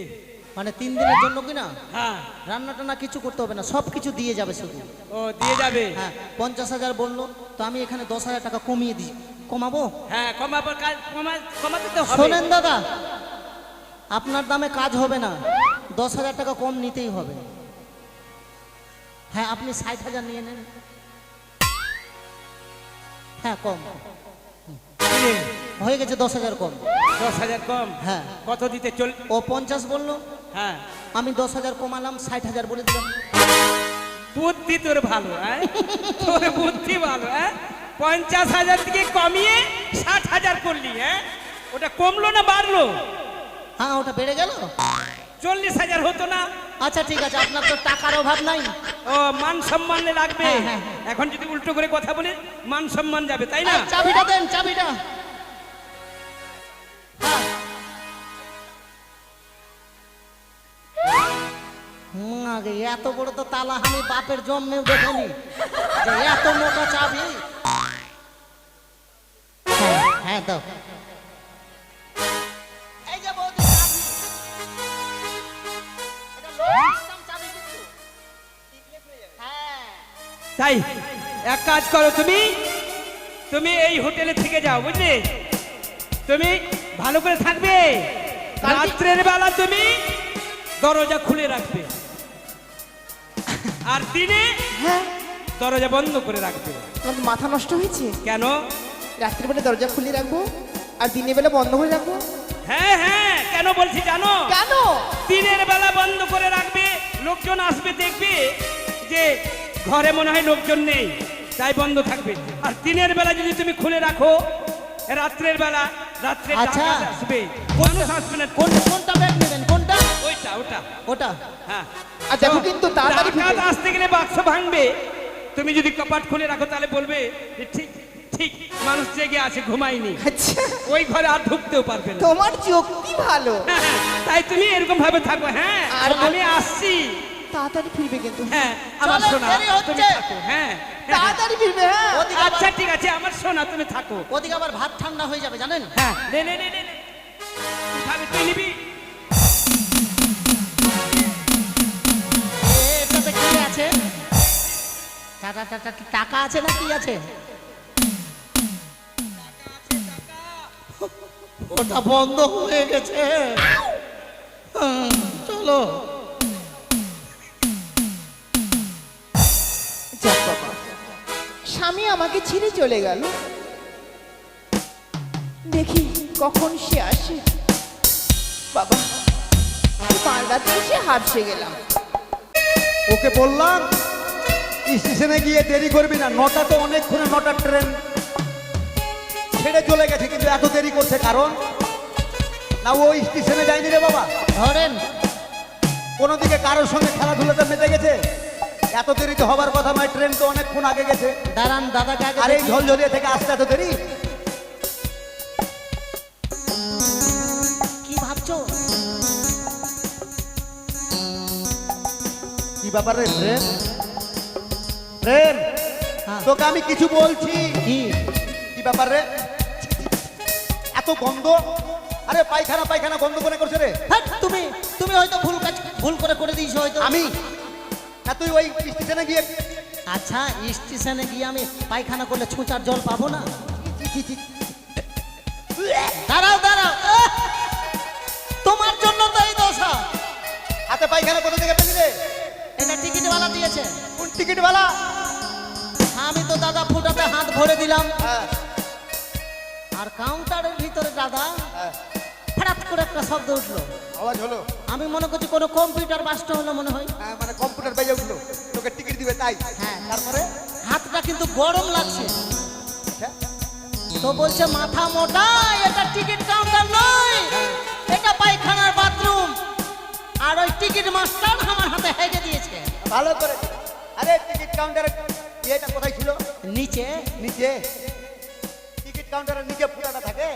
মানে 3 দিনের জন্য কিনা? হ্যাঁ। রান্না টান্না কিছু করতে হবে না, সব কিছু দিয়ে যাবে শুধু। ও দিয়ে যাবে? হ্যাঁ 50,000 বললো তো, আমি এখানে 10,000 টাকা কমিয়ে দিই। কমাবো? হ্যাঁ কমাতে তো হবে। শোনেন দাদা, আপনার দামে কাজ হবে না, 10,000 টাকা কম নিতেই হবে। হ্যাঁ আপনি 60,000 নিয়ে নেন। হ্যাঁ কম কি রে? হয়ে গেছে, 10,000 কম। 10,000 কম? হ্যাঁ। কত দিতে চল? ও 50 বললো, হ্যাঁ। আমি 10,000 কমালাম, 60,000 বলে দিলাম। বুদ্ধি তোর ভালো, হ্যাঁ তোর বুদ্ধি ভালো। হ্যাঁ 50,000 থেকে কমিয়ে 60,000 করলি। হ্যাঁ ওটা কমলো না বাড়লো? হ্যাঁ ওটা বেড়ে গেল। 40,000 হতো না? আচ্ছা ঠিক আছে, আপনার তো টাকার অভাব নাই। ও মান সম্মানে লাগবে। হ্যাঁ, হ্যাঁ, হ্যাঁ। এখন যদি উল্টো করে কথা বলে মান সম্মান যাবে, তাই না? এই, চাবিটা দেন, চাবিটা। হ্যাঁ। আগে এত বড় তো তালা আমি বাপের জন্মেও দেখিনি, যে এত মোটা চাবি। হ্যাঁ হ্যাঁ দাও। এই যে বৌদি চাবি। এটা লোহার চাবি কিন্তু। হ্যাঁ তাই এক কাজ করো, তুমি তুমি এই হোটেলে থেকে যাও, বুঝলে? তুমি ভালো করে থাকবে। রাত্রের বেলা তুমি দরজা খুলে রাখবে, আর দিনে হ্যাঁ। দরজা বন্ধ করে রাখবে। তোমার মাথা নষ্ট হয়েছে? কেন? রাত্রিবেলা দরজা খুলে রাখবো আর দিনের বেলা বন্ধ করে রাখবো? হ্যাঁ হ্যাঁ, কেন বলছি জানো? কেন? দিনের বেলা বন্ধ করে রাখবে, লোকজন আসবে দেখবে যে ঘরে মনে হয় লোকজন নেই, তাই বন্ধ থাকবে। আর দিনের বেলা যদি তুমি খুলে রাখো, রাত্রের বেলা রাত্রে আচ্ছা। ডাকাত আসবে, মানুষ আসবে না। কোনটা ব্যাগ নেবেন? কোনটা? ওইটা ওটা। ওটা। হ্যাঁ। আর দেখো কিন্তু তাড়াতাড়ি ডাকাত ফিরবে। আসতে গেলে বাক্স ভাঙবে, তুমি যদি কপাট খুলে রাখো তাহলে বলবে যে ঠিক ঠিক মানুষ জেগে আছে, ঘুমায়নি, আচ্ছা ওই ঘরে আর ঢুকতেও পারবে না। তোমার যুক্তি ভালো। হ্যাঁ, তাই তুমি এরকম ভাবে থাকো। হ্যাঁ আর আমি আসছি। তাড়াতাড়ি ফিরবে কিন্তু। হ্যাঁ আমার চলো, সোনা দেরি হচ্ছে। তুমি থাকো। হ্যাঁ হ্যাঁ, তাড়াতাড়ি ফিরবে। হ্যাঁ ওদিকে আচ্ছা আবার- ঠিক আছে আমার সোনা, তুমি থাকো। ওদিকে আবার ভাত ঠান্ডা হয়ে যাবে জানেন। হ্যাঁ নে নে নে নে নে। উঠাবে, তুই নিবি? এটাতে কি আছে? টাকা আছে না কি আছে? ওটা বন্ধ হয়ে গেছে। চলো। যাক বাবা, স্বামী আমাকে ছেড়ে চলে গেল, দেখি কখন সে আসে। বাবা মালদাতে এসে হারসে গেলাম। ওকে বললাম স্টেশনে গিয়ে দেরি করবি না, 9টা তো অনেকক্ষণে 9টার ট্রেন ছেড়ে চলে গেছে, কিন্তু এত দেরি করছে কারণ না ও স্টেশনে যায়নি রে বাবা, ধরেন। কোনো দিকে কারোর সঙ্গে খেলাধুলাতে মেতে গেছে, এত দেরি তো হবার কথা নয়, ট্রেন তো অনেকক্ষণ আগে গেছে। দাঁড়ান দাদাকে আগে আর এই দেখি। ঝলঝলিয়া থেকে আসতে এত দেরি? কি ভাবছো? কি ব্যাপার রে ট্রেন? ট্রেন, হ্যাঁ। তোকে আমি কিছু বলছি। কি? কি ব্যাপার রে? এত গন্ধ! আরে পায়খানা পায়খানা গন্ধ করে করছে রে। হ্যাট, তুমি তুমি হয়তো ভুল করে দিয়েছো হয়তো। আমি না, তুই ওই স্টেশনে গিয়ে আচ্ছা, স্টেশনে গিয়ে আমি পায়খানা করলে ছুঁচার জল পাবো না? দাঁড়াও দাঁড়াও, তোমার জন্য তো এই দশা। হাতে পায়খানা কোথা থেকে পেলি রে? এটা টিকিটওয়ালা দিয়েছে। কোন টিকিটওয়ালা? আমি তো দাদা ফুটাতে হাত ভরে দিলাম, হ্যাঁ, আর কাউন্টারের ভিতরে দাদা হ্যাঁ। হঠাৎ করে একটা শব্দ উঠলো। আওয়াজ হলো? আমি মনে করছি কোনো কম্পিউটার বাস্ট হলো মনে হয়। হ্যাঁ, মানে কম্পিউটার বেজে উঠলো, তোকে টিকিট দিবে তাই। হ্যাঁ। তারপরে হাতটা কিন্তু গরম লাগছে। আচ্ছা, তো বলছে মাথা মোটা, এটা টিকিট কাউন্টার নয়, এটা পায়খানার বাথরুম। আর ওই টিকিট মাস্টার আমার হাতে হেগে দিয়েছে। ভালো করে। আরে টিকিট কাউন্টারে এটা কোথায় ছিল? নিচে নিচে? টিকিট কাউন্টারের নিচে ফুটাটা থাকে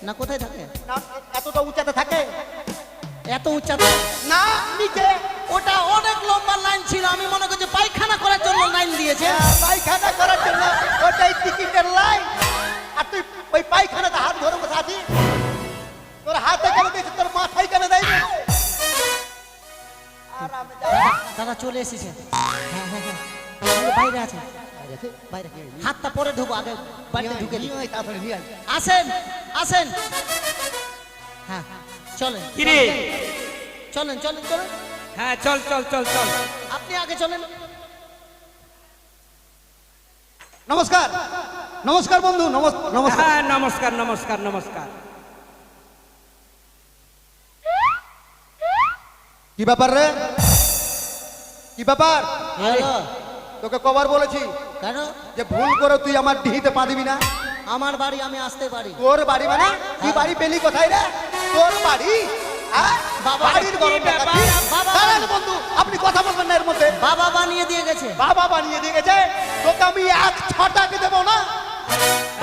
না, কোথায় থাকে? না? এতটা উঁচাতে থাকে এত উচ্চাতে না? নিচে। ওটা অনেক লম্বা লাইন ছিল, আমি মনে করছি পায়খানা করার জন্য লাইন দিয়েছে। পায়খানা করার জন্য ওটাই টিকিটের লাইন। আর তুই ওই পায়খানাতে হাত ধরে বসে আছিস? তোর হাতে কেন দিয়েছে, তোর মাথায় কেন দেয়? আর আমি দাদা চলে এসেছে। হ্যাঁ হ্যাঁ হ্যাঁ, বাইরে আছে, বাইরে। হাতটা পরে ঢুকো, আগে বাড়িতে ঢুকে দিই। তাড়াতাড়ি নিয়ে আয়। আসেন আসেন, হ্যাঁ চলেন কিরে? চলেন চলেন চলেন, হ্যাঁ, চল চল চল চল। আপনি আগে চলেন। নমস্কার, নমস্কার বন্ধু, নমস্কার। হ্যাঁ, নমস্কার নমস্কার নমস্কার। কি ব্যাপার রে? কি ব্যাপার? হ্যালো, তোকে কবার বলেছি কেন? যে ভুল করে তুই আমার ডিহিতে পা দিবি না? আমার বাড়ি, আমি আসতে পারি। তোর বাড়ি মানে কি? বাড়ি পেলি কোথায় রে? তোর বাড়ি? হ্যাঁ? বাবা, বাড়ির গরম কি ব্যাপার? দেখাচ্ছিস? বাবা। দাঁড়ান বন্ধু, আপনি কথা বলবেন না এর মধ্যে। বাবা বানিয়ে দিয়ে গেছে। বাবা বানিয়ে দিয়ে গেছে? তোকে আমি 1 দেবো না,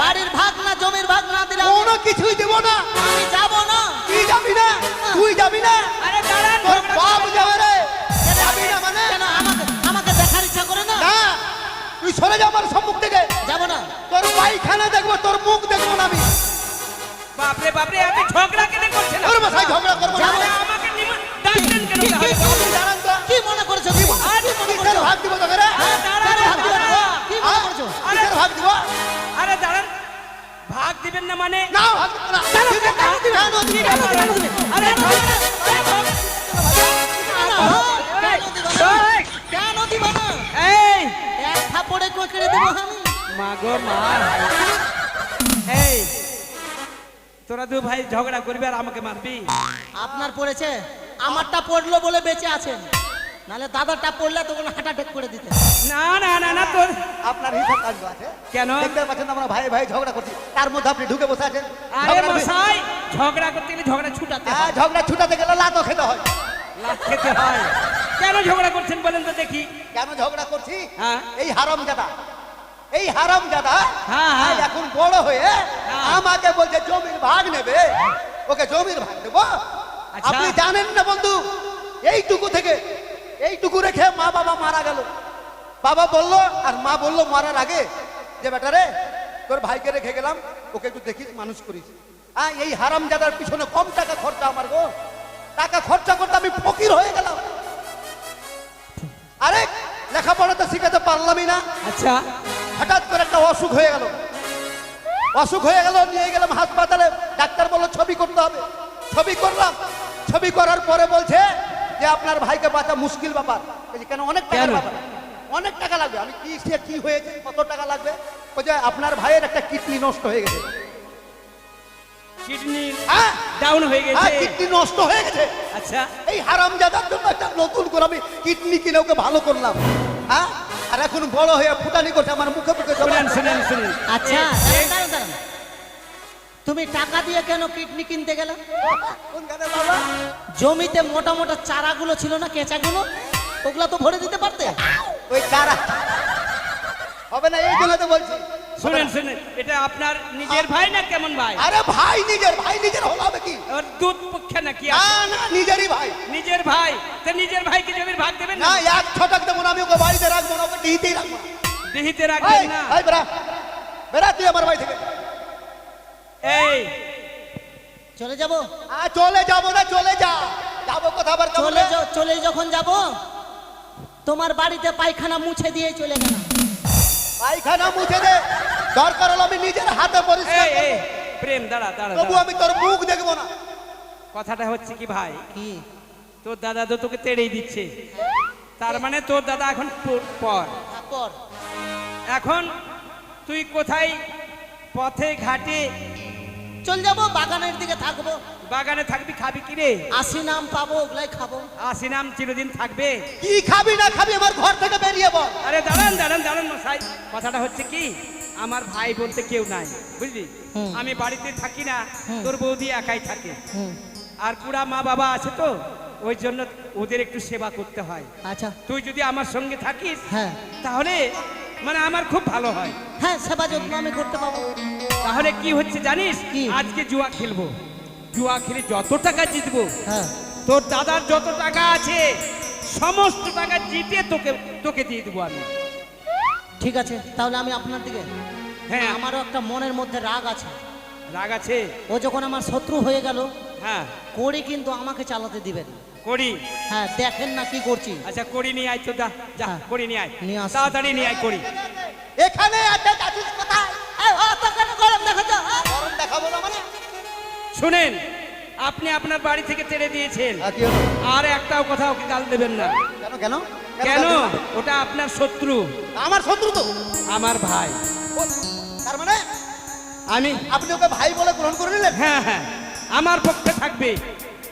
বাড়ির ভাগ না জমির ভাগ না দিলে আমি- কোনো কিছুই দেবো না। আমি যাব না। তুই যাবি না? তুই যাবি না? আরে দাঁড়ান, তোর ঝগড়া বাপ করবেন না। যাবে রে। কেন? যাবি না মানে? কেন আমাকে দেখার ইচ্ছা করে না? না, তুই সরে যা আমার সম্মুখ থেকে। যাব না। তোর পায়খানা দেখবো, তোর মুখ দেখবো না আমি। বাপরে বাপরে, এত ঝগড়া কেন করছেন? তোর বাসায় ঝগড়া করবো না। আরে আমাকে ডাকছেন কেন তাহলে? আপনি দাঁড়ান তো। কি মনে করেছো? কি মনে কিসের ভাগ দিব তোকে রে? হ্যাঁ, দাঁড়ান, কিসের ভাগ দিব? কি মনে করছো? কিসের ভাগ দিব? আরে দাঁড়ান, ভাগ দিবেন না মানে? না, ভাগ দিব না। কেন দিবে না, দিবে না, কি দিবে না। ব্যাপার? আরে ঝগড়া- এই, কেন দিবা না? এই এক থাপড়ে কোকড়ে দেবো আমি। মা গো মা। এই তোরা দু ভাই ঝগড়া করবি আর আমাকে মারবি? আপনার পড়েছে, আমারটা পড়লো বলে বেঁচে আছেন, নাহলে দাদারটা পড়লে তো কোনো হার্ট অ্যাটাক করে দিতে। না না না না, তোর আপনার হিসাব কাণ্ড আছে। কেন? দেখতে পাচ্ছেন আমরা ভাই ভাই ঝগড়া করছি, তার মধ্যে আপনি ঢুকে বসে আছেন। আরে ঝগড়া মশাই, ঝগড়া করতে গেলে ঝগড়া ছুটাতে হ্যাঁ, হয়, ঝগড়া ছুটাতে গেলে লাতও খেতে হয়। লাত খেতে হয়। কেন ঝগড়া করছেন বলেন তো দেখি? কেন ঝগড়া করছি? হ্যাঁ। এই হারামজাদা, এই হারামজাদা হ্যাঁ, হ্যাঁ। এখন বড় হয়ে হ্যাঁ। আমাকে বলছে জমির ভাগ নেবে, ওকে জমির ভাগ দেবো। আচ্ছা। আপনি জানেন না বন্ধু, এইটুকু থেকে এইটুকু রেখে মা বাবা মারা গেল। বাবা বললো আর মা বললো মারার আগে যে বেটা রে, তোর ভাইকে রেখে গেলাম, ওকে একটু দেখিস, মানুষ করিস। হ্যাঁ, এই হারামজাদার পিছনে কম টাকা খরচা আমার গো। টাকা খরচা করতে আমি ফকির হয়ে গেলাম। আরে লেখাপড়া তো শিখাতে পারলামই না। আচ্ছা, হঠাৎ করে একটা অসুখ হয়ে গেল। অসুখ হয়ে গেল, নিয়ে গেলাম হাসপাতালে। ডাক্তার বললো ছবি করতে হবে। ছবি করলাম। ছবি করার পরে বলছে যে আপনার ভাইকে বাঁচা মুশকিল ব্যাপার। বলছি, কেন? অনেক টাকার কেন? ব্যাপার, অনেক টাকা লাগবে। আমি কি সে কি হয়েছে, কত টাকা লাগবে? বলছে আপনার ভাইয়ের একটা কিডনি নষ্ট হয়ে গেছে। কিডনি হ্যাঁ, ডাউন হয়ে গেছে। কিডনি নষ্ট হয়ে গেছে। আচ্ছা, এই হারামজাদার জন্য একটা নতুন করে আমি কিডনি কিনে ওকে ভালো করলাম। হ্যাঁ, আর এখন বড় হয়ে ফুটানি করছে আমার মুখে মুখে। শুনেন শুনেন শুনেন। আচ্ছা, এ- দাঁড়ান, দাঁড়ান। তুমি টাকা দিয়ে কেন কিডনি কিনতে গেলে? কোনখানে বাবা? জমিতে মোটা মোটা চারাগুলো ছিল না, কেঁচাগুলো, ওগুলা তো ভরে দিতে পারতে। ওই চারা হবে না, এই জন্য তো বলছি। শুনেন শুনেন, এটা আপনার নিজের ভাই না কেমন ভাই? আরে ভাই নিজের হলো হবে কি? ওর দুধ পক্ষে নাকি না আছে? না, নিজেরই ভাই। নিজের ভাই, তা নিজের ভাইকে জমির ভাগ দেবেন না, না? এক ছটাক দেবো না, আমি ওকে বাড়িতে রাখবো না, ওকে ডিহিতেই রাখবো না। দিহিতে রাখবেন না? এই বেড়া, বেড়া তুই আমার বাড়ি থেকে। এই চলে যাব, চলে যাবো না, চলে যা। যাবো কোথা আবার যাবো চলে না? চলে যখন যাব তোমার বাড়িতে পায়খানা মুছে দিয়ে চলে গেলাম। পায়খানা মুছে দে, দরকার হলো আমি নিজের হাতে পরিষ্কার এই এই করবো। প্রেম দাঁড়া দাঁড়া তবু দাঁড়া। আমি তোর মুখ দেখবো না। কথাটা হচ্ছে কি ভাই, কি? তোর দাদা তো তোকে তেড়েই দিচ্ছে, তার মানে তোর দাদা এখন পর। তারপর এখন তুই কোথায়, পথে ঘাটে চল যাব, বাগানের দিকে থাকবো। বাগানে থাকবি, খাবি কি রে? আসি নাম পাবো, ওগুলাই খাবো। আসি নাম চিরদিন থাকবে? কি খাবি না খাবি আমার ঘর থেকে বেরিয়ে বল। আরে দাঁড়ান দাঁড়ান দাঁড়ান মশাই, কথাটা হচ্ছে কি, আমার ভাই বলতে কেউ নাই, বুঝলি? হুম। আমি বাড়িতে থাকি না, হুম। তোর বৌদি একাই থাকে, হুম, আর পুরা মা বাবা আছে তো, ওই জন্য ওদের একটু সেবা করতে হয়। আচ্ছা। তুই যদি আমার সঙ্গে থাকিস হ্যাঁ তাহলে মানে আমার খুব ভালো হয়। হ্যাঁ, সেবা যত্ন আমি করতে পাবো। তাহলে কি হচ্ছে জানিস, কি? আজকে জুয়া খেলবো, জুয়া খেলে যত টাকা জিতবো, হ্যাঁ, তোর দাদার যত টাকা আছে সমস্ত টাকা জিতে তোকে তোকে দিয়ে দেবো আমি। ঠিক আছে, তাহলে আমি আপনার দিকে। হ্যাঁ। আমারও একটা মনের মধ্যে রাগ আছে। রাগ আছে? ও যখন আমার শত্রু হয়ে গেল, হ্যাঁ কড়ি কিন্তু আমাকে চালাতে দিবেন। করি। হ্যাঁ, দেখেন না কি করছি। আচ্ছা করি নিয়ে আয় তো, যা যা হ্যাঁ। করি নিয়ে আয়, নিয়ে আসছি। তাড়াতাড়ি নিয়ে আয় করি। এখানে আছে, যাচ্ছিস কোথায়? এই, ও তো কেন গরম দেখাচ্ছ? গরম দেখাবো না মানে? শুনেন, আপনি আপনার বাড়ি থেকে তেড়ে দিয়েছেন, কি হলো? আর একটাও কথা ওকে গাল দেবেন না। কেন কেন কেন? ওটা আপনার শত্রু, আমার শত্রু তো। আমার ভাই। তার মানে আমি আপনি ওকে ভাই বলে গ্রহণ করে নিলেন? হ্যাঁ হ্যাঁ, আমার পক্ষে থাকবে।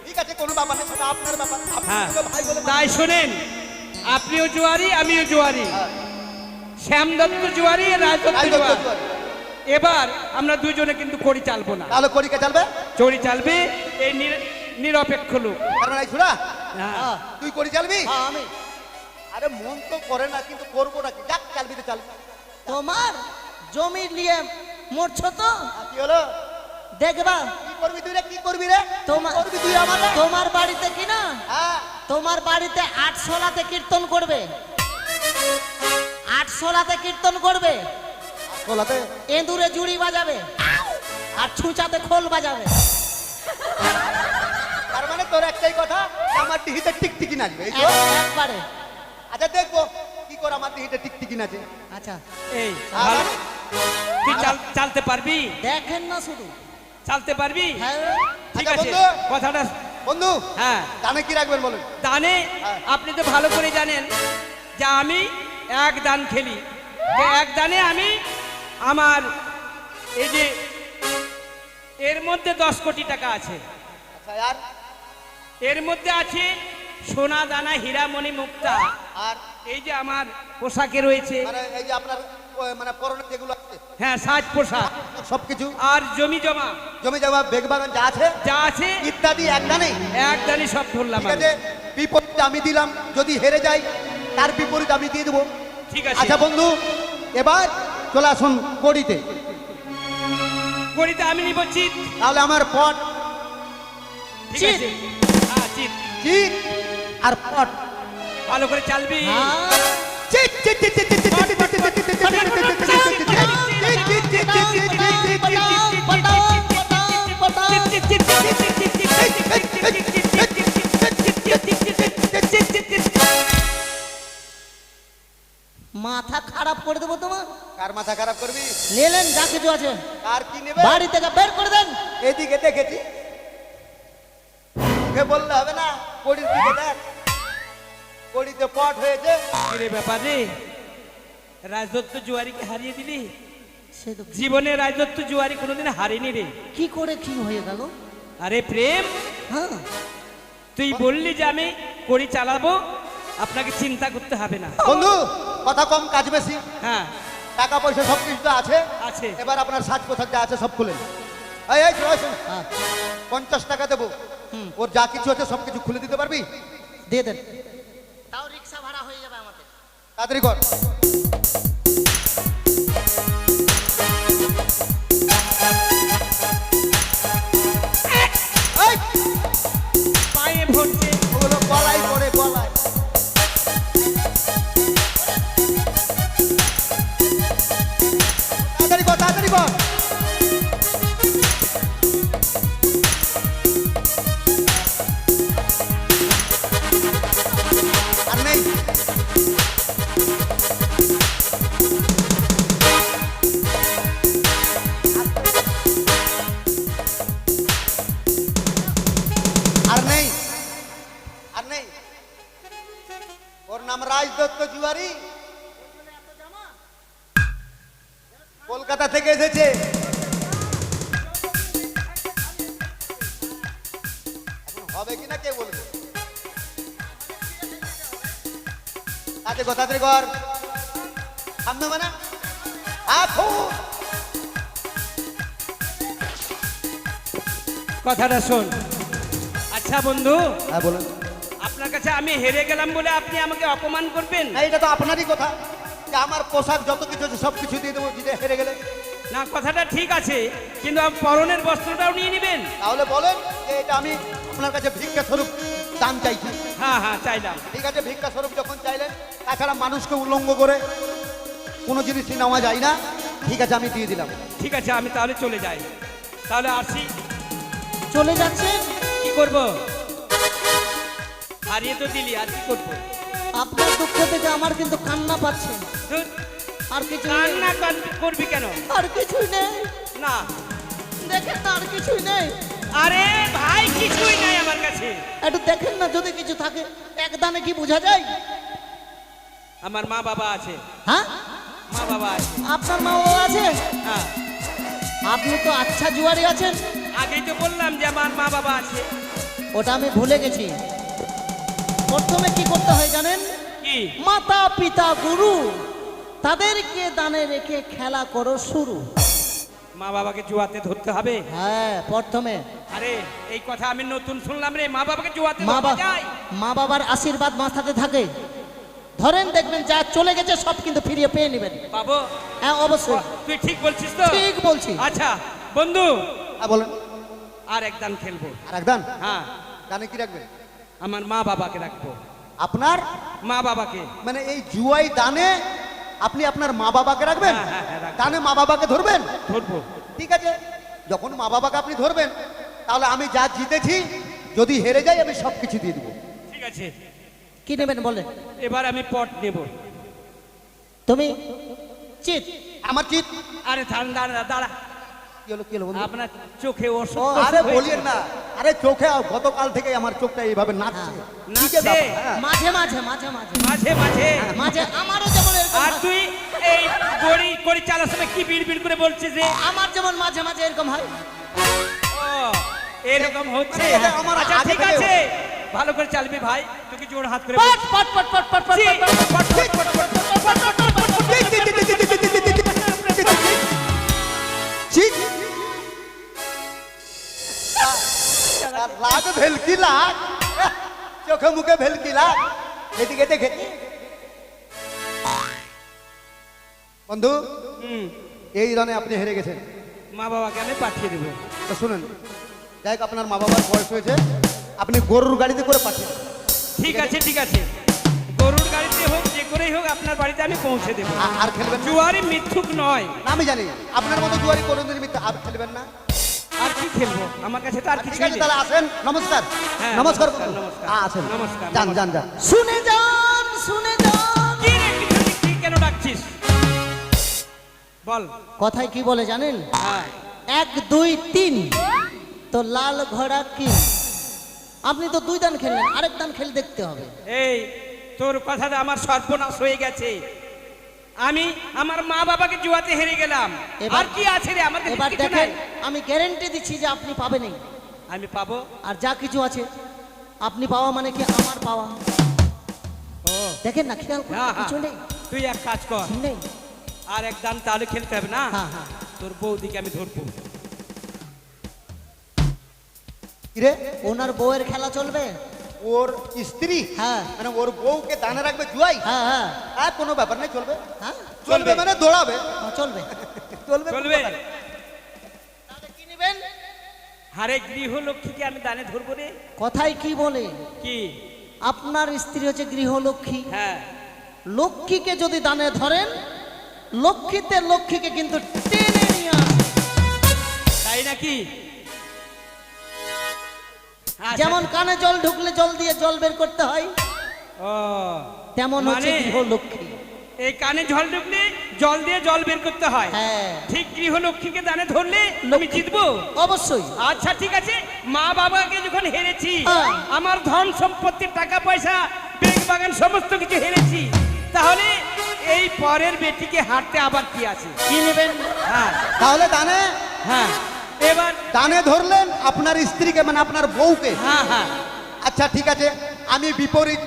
ঠিক আছে, কোনো ব্যাপার নেই, সেটা আপনার ব্যাপার। আপনি হ্যাঁ, ওকে ভাই বলে তাই শোনেন, আপনিও জুয়ারি আমিও জুয়ারি, হ্যাঁ। শ্যামদত্ত জুয়ারি রাজদত্ত রাজদত্ত জুয়ারি। জুয়ারি। এবার আমরা দুজনে কিন্তু করি চালবো না, তাহলে করিকে চালবে? চড়ি চালবে এই নিরপেক্ষ লোক। তার মানে ছুড়া হ্যাঁ। তুই করি চালবি? হ্যাঁ, আমি। আরে মন তো করে না, কিন্তু করবো নাকি? যাক, চালবি তো চালবি। তোমার জমি নিয়ে মরছো তো, কি হলো? দেখবা। কি করবি তুই রে? কি করবি রে? তোমার করবি তুই আমার? তোমার বাড়িতে কি না, হ্যাঁ। তোমার বাড়িতে 800লাতে কীর্তন করবে, 800লাতে কীর্তন করবে, কোলাতে এঁদুরে জুড়ি বাজাবে, আর ছুঁচাতে খোল বাজাবে। তার মানে তোর একটাই কথা, আমার টিহিতে টিকটিকি নাচবে, এই তো? একবারে। আচ্ছা দেখবো কি করে আমার টিহিতে টিকটিকি নাচে। আচ্ছা, এই আর- ভালো। তুই চালতে পারবি? দেখেন না শুধু। চালতে পারবি? হ্যাঁ, ঠিক আচ্ছা, আছে, বন্ধু। কথাটা বন্ধু, হ্যাঁ। দানে কি রাখবেন বলুন? দানে হ্যাঁ। আপনি তো ভালো করে জানেন যে আমি এক দান খেলি, তো এক দানে আমি আমার এই যে এর মধ্যে 10 কোটি টাকা আছে, আচ্ছা, আর এর মধ্যে আছে সোনা দানা হীরামণি মুক্তা, আর এই যে আমার পোশাকে রয়েছে, মানে এই যে আপনার মানে পরনে যেগুলো আছে হ্যাঁ সাজ পোশাক, সবকিছু, আর জমি জমা জমি জমা বেগ বাগান যা আছে যা আছে ইত্যাদি এক দানে। এক দানে সব ধরলাম ঠিক আমি। আছে, বিপরীত আমি দিলাম, যদি হেরে যাই তার বিপরীত আমি দিয়ে দেবো। ঠিক আছে, আচ্ছা বন্ধু, এবার চলে আসুন কড়িতে। করিতে আমি নিব চিত। তাহলে আমার পট, ঠিক চিত। আছে, হ্যাঁ চিত, চিত আর পট। ভালো করে চালবি। হ্যাঁ। চিত, চিত, চিত, চিত, চিত, চিত, চিত, চিত, চিত, চিত, চিত, চিত, চিত, চিত, চিত, চিত, চিত, মাথা খারাপ করে দেবো তোমার। কার মাথা খারাপ করবি? নিলেন যা কিছু আছে আর কি নেবে? বাড়ি থেকে বের করে দেন। এদিকে দেখেছি, মুখে বললে হবে না, কড়ির দিকে দেখ, কড়িতে পট হয়েছে। কিরে ব্যাপার রে, রাজদত্ত জুয়ারিকে হারিয়ে দিলি? সে তো জীবনে রাজদত্ত জুয়ারি কোনোদিন হারেনি রে। কি করে কি হয়ে গেল? আরে প্রেম, হ্যাঁ, তুই বললি যে আমি কড়ি চালাবো, আপনাকে চিন্তা করতে হবে না। বন্ধু, কথা কম কাজ বেশি, হ্যাঁ টাকা পয়সা সব কিছু তো আছে। আছে। এবার আপনার সাজ পোশাক যা আছে সব খুলেন। এই এই শোনো, শোনো, হ্যাঁ, 50 টাকা দেবো, ওর যা কিছু আছে সব কিছু খুলে দিতে পারবি? দিয়ে দেন। তাও রিক্সা তাড়াতাড়ি কর। এই, পায়ে ভরছে। ওগুলো গলায় পড়ে, গলায়। তাড়াতাড়ি কর, তাড়াতাড়ি কর। আর নেই। আর নেই, আর নেই। ওর নাম রাজ দত্ত জুয়ারি, কলকাতা থেকে এসেছে। এখন হবে কিনা কে বলবে? তাতে তাড়াতাড়ি কর, সামনে মানে কথাটা শোন। আচ্ছা বন্ধু, হ্যাঁ বলুন। আপনার কাছে আমি হেরে গেলাম বলে আপনি আমাকে অপমান করবেন? না, এটা তো আপনারই কথা যে আমার পোশাক যত কিছু আছে সব কিছু দিয়ে দেবো যদি হেরে গেলে। না, কথাটা ঠিক আছে, কিন্তু পরনের বস্ত্রটাও নিয়ে নেবেন। তাহলে বলেন যে এটা আমি আপনার কাছে ভিক্ষা স্বরূপ দান চাইছি। হ্যাঁ হ্যাঁ, চাইলাম। ঠিক আছে, ভিক্ষা স্বরূপ যখন চাইলেন, তাছাড়া মানুষকে উল্লঙ্ঘ করে কোনো জিনিসই নেওয়া যায় না। ঠিক আছে, আমি দিয়ে দিলাম। ঠিক আছে, আমি তাহলে চলে যাই। তাহলে আসি। চলে যাচ্ছেন? কি করব? হারিয়ে তো দিলি, আর কি করবো? আপনার দুঃখ থেকে আমার কিন্তু কান্না পাচ্ছে। ধুর, আর কিছু নেই। কান্না করবি কেন? আর কিছুই নেই। না, দেখেন না, আর কিছুই নেই। আরে ভাই, কিছুই নাই আমার কাছে। একটু দেখেন না, যদি কিছু থাকে। এক দানে কি বোঝা যায়? আমার মা বাবা আছে। হ্যাঁ, মা বাবা আছে। আপনার মা বাবা আছে? হ্যাঁ, আপনি তো আচ্ছা জুয়ারি আছেন। আগেই তো বললাম যে আমার মা বাবা আছে। ওটা আমি ভুলে গেছি। প্রথমে কি করতে হয় জানেন? কি? মাতা পিতা গুরু তাদেরকে দানে রেখে খেলা করো শুরু। মা বাবাকে জুয়াতে ধরতে হবে? হ্যাঁ, প্রথমে আরে এই কথা আমি নতুন শুনলাম রে। মা বাবাকে জুয়াতে মা ধরা যায়? মা বাবার আশীর্বাদ মাথাতে থাকে। ধরেন, দেখবেন যা চলে গেছে সব কিন্তু ফিরিয়ে পেয়ে নেবেন। বাবু, হ্যাঁ, অবশ্যই তুই ঠিক বলছিস তো? ঠিক বলছি। আচ্ছা বন্ধু, হ্যাঁ বলেন। আর এক দান খেলবো। আর একদান হ্যাঁ, দানে কি রাখবেন? আমার মা বাবাকে রাখবো। আপনার মা বাবাকে। মানে এই জুয়াই দানে আপনি আপনার মা বাবাকে রাখবেন? হ্যাঁ, হ্যাঁ, হ্যাঁ, রাখবো। দানে মা বাবাকে ধরবেন? ধরবো। ঠিক আছে, যখন মা বাবাকে আপনি ধরবেন, তাহলে আমি যা জিতেছি যদি হেরে যাই আমি সব কিছু দিয়ে দেবো। ঠিক আছে, কি নেবেন বলেন? এবার আমি পট নেব। তুমি চিত। আমার চিত। আরে দাঁড়া দাঁড়া, কি হলো, কি হলো বন্ধু? আপনার চোখে ও, অসুখ আরে বলিয়েন না। আরে চোখে গতকাল থেকে আমার চোখটা এইভাবে নাচছে। কি যে নাচছে? ব্যাপার, হ্যাঁ। মাঝে মাঝে মাঝে মাঝে মাঝে মাঝে। মাঝে আমারও যেমন এরকম আর হয়। তুই এই গড়ি চালার সময় কি বিড় করে বলছিস যে? আমার যেমন মাঝে মাঝে এরকম হয়। ও, এরকম হচ্ছে। এটা আমার আচ্ছা আগে ঠিক থেকে আছে, ভালো করে চালবি ভাই। তোকে জোর হাত করে পট পট পট পট পট পট ছি, পট পট। পট, পট, পট, পট, পট, পট, পট, পট, পট, চিত। লাগ ভেলকি লাগ, চোখে মুখে ভেলকি লাগ। এদিকে দেখে বন্ধু, হুম, এই রানে আপনি হেরে গেছেন। মা বাবাকে আমি পাঠিয়ে দেবো। তো শুনুন, যাই হোক আপনার মা বাবার বয়স হয়েছে, আপনি গরুর গাড়িতে করে পাঠিয়ে দেন। ঠিক আছে ঠিক আছে, গরুর গাড়িতে হোক যে করেই হোক আপনার বাড়িতে আমি পৌঁছে দেবো। আর খেলবেন না? জুয়ারি মিথ্যুক নয়। না, আমি জানি আপনার মতো জুয়ারি কোনোদিন মিথ্যা আর খেলবেন না। আর কি খেলবো? আমার কাছে তো আর ঠিক কিছুই আছে, নেই। তাহলে আসেন। নমস্কার। হ্যাঁ, নমস্কার নমস্কার, বন্ধু। নমস্কার। আসেন। নমস্কার, যান নমস্কার। যান যান। শুনে যান, শুনে যান। কি রে, কি কেন ডাকছিস? বল। কথায় কি বলে জানেন? হ্যাঁ, 1 2 3 তো লাল ঘোড়া কি। আপনি তো 2 দান খেললেন, আরেক দান খেলে দেখতে হবে। এই তোর কথাতে আমার সর্বনাশ হয়ে গেছে। আমি আমার মা বাবাকে জুয়াতে হেরে গেলাম। এবার- আর কি আছে রে আমাদের? এবার কিছু দেখেন, নাই। আমি গ্যারেন্টি দিচ্ছি যে আপনি পাবেনই। আমি পাবো। আর যা কিছু আছে আপনি পাওয়া মানে কি আমার পাওয়া। ও, দেখেন না, খেয়াল করুন, হ্যাঁ, কিছু নেই, হ্যাঁ। তুই এক কাজ কর, নেই। আর এক দান তাহলে খেলতে হবে না? হ্যাঁ হ্যাঁ। তোর বৌদিকে আমি ধরবো। কিরে, ওনার বউয়ের খেলা চলবে। ওর স্ত্রী হ্যাঁ। মানে ওর বউকে দানে রাখবে জুয়াই, হ্যাঁ হ্যাঁ আর কোনো ব্যাপার নেই, চলবে। হ্যাঁ চলবে মানে দৌড়াবে, চলবে। চলবে কোনো চলবে। ব্যাপার নেই। কি নেবেন? হারে গৃহলক্ষ্মীকে আমি দানে ধরবো রে। কথায় কি বলে, কি? আপনার স্ত্রী হচ্ছে গৃহলক্ষ্মী, হ্যাঁ, লক্ষ্মীকে যদি দানে ধরেন, লক্ষ্মীতে লক্ষ্মীকে কিন্তু টেনে নিয়ে আসে। তাই নাকি? আচ্ছা, যেমন কানে জল ঢুকলে জল দিয়ে জল বের করতে হয়, ও তেমন হচ্ছে মানে গৃহলক্ষ্মী। এই কানে জল ঢুকলে জল দিয়ে জল বের করতে হয়। হ্যাঁ ঠিক গৃহলক্ষ্মীকে দানে ধরলে আমি জিতবো। অবশ্যই। আচ্ছা ঠিক আছে, মা বাবাকে যখন হেরেছি, হ্যাঁ। আমার ধন সম্পত্তি টাকা পয়সা বেগ বাগান সমস্ত কিছু হেরেছি, তাহলে এই পরের বেটিকে হারতে আবার কি আছে? কি নেবেন? হ্যাঁ তাহলে দানে, হ্যাঁ, এবার দানে ধরলেন আপনার স্ত্রীকে মানে আপনার বউকে। হ্যাঁ হ্যাঁ আচ্ছা ঠিক আছে, আমি বিপরীত,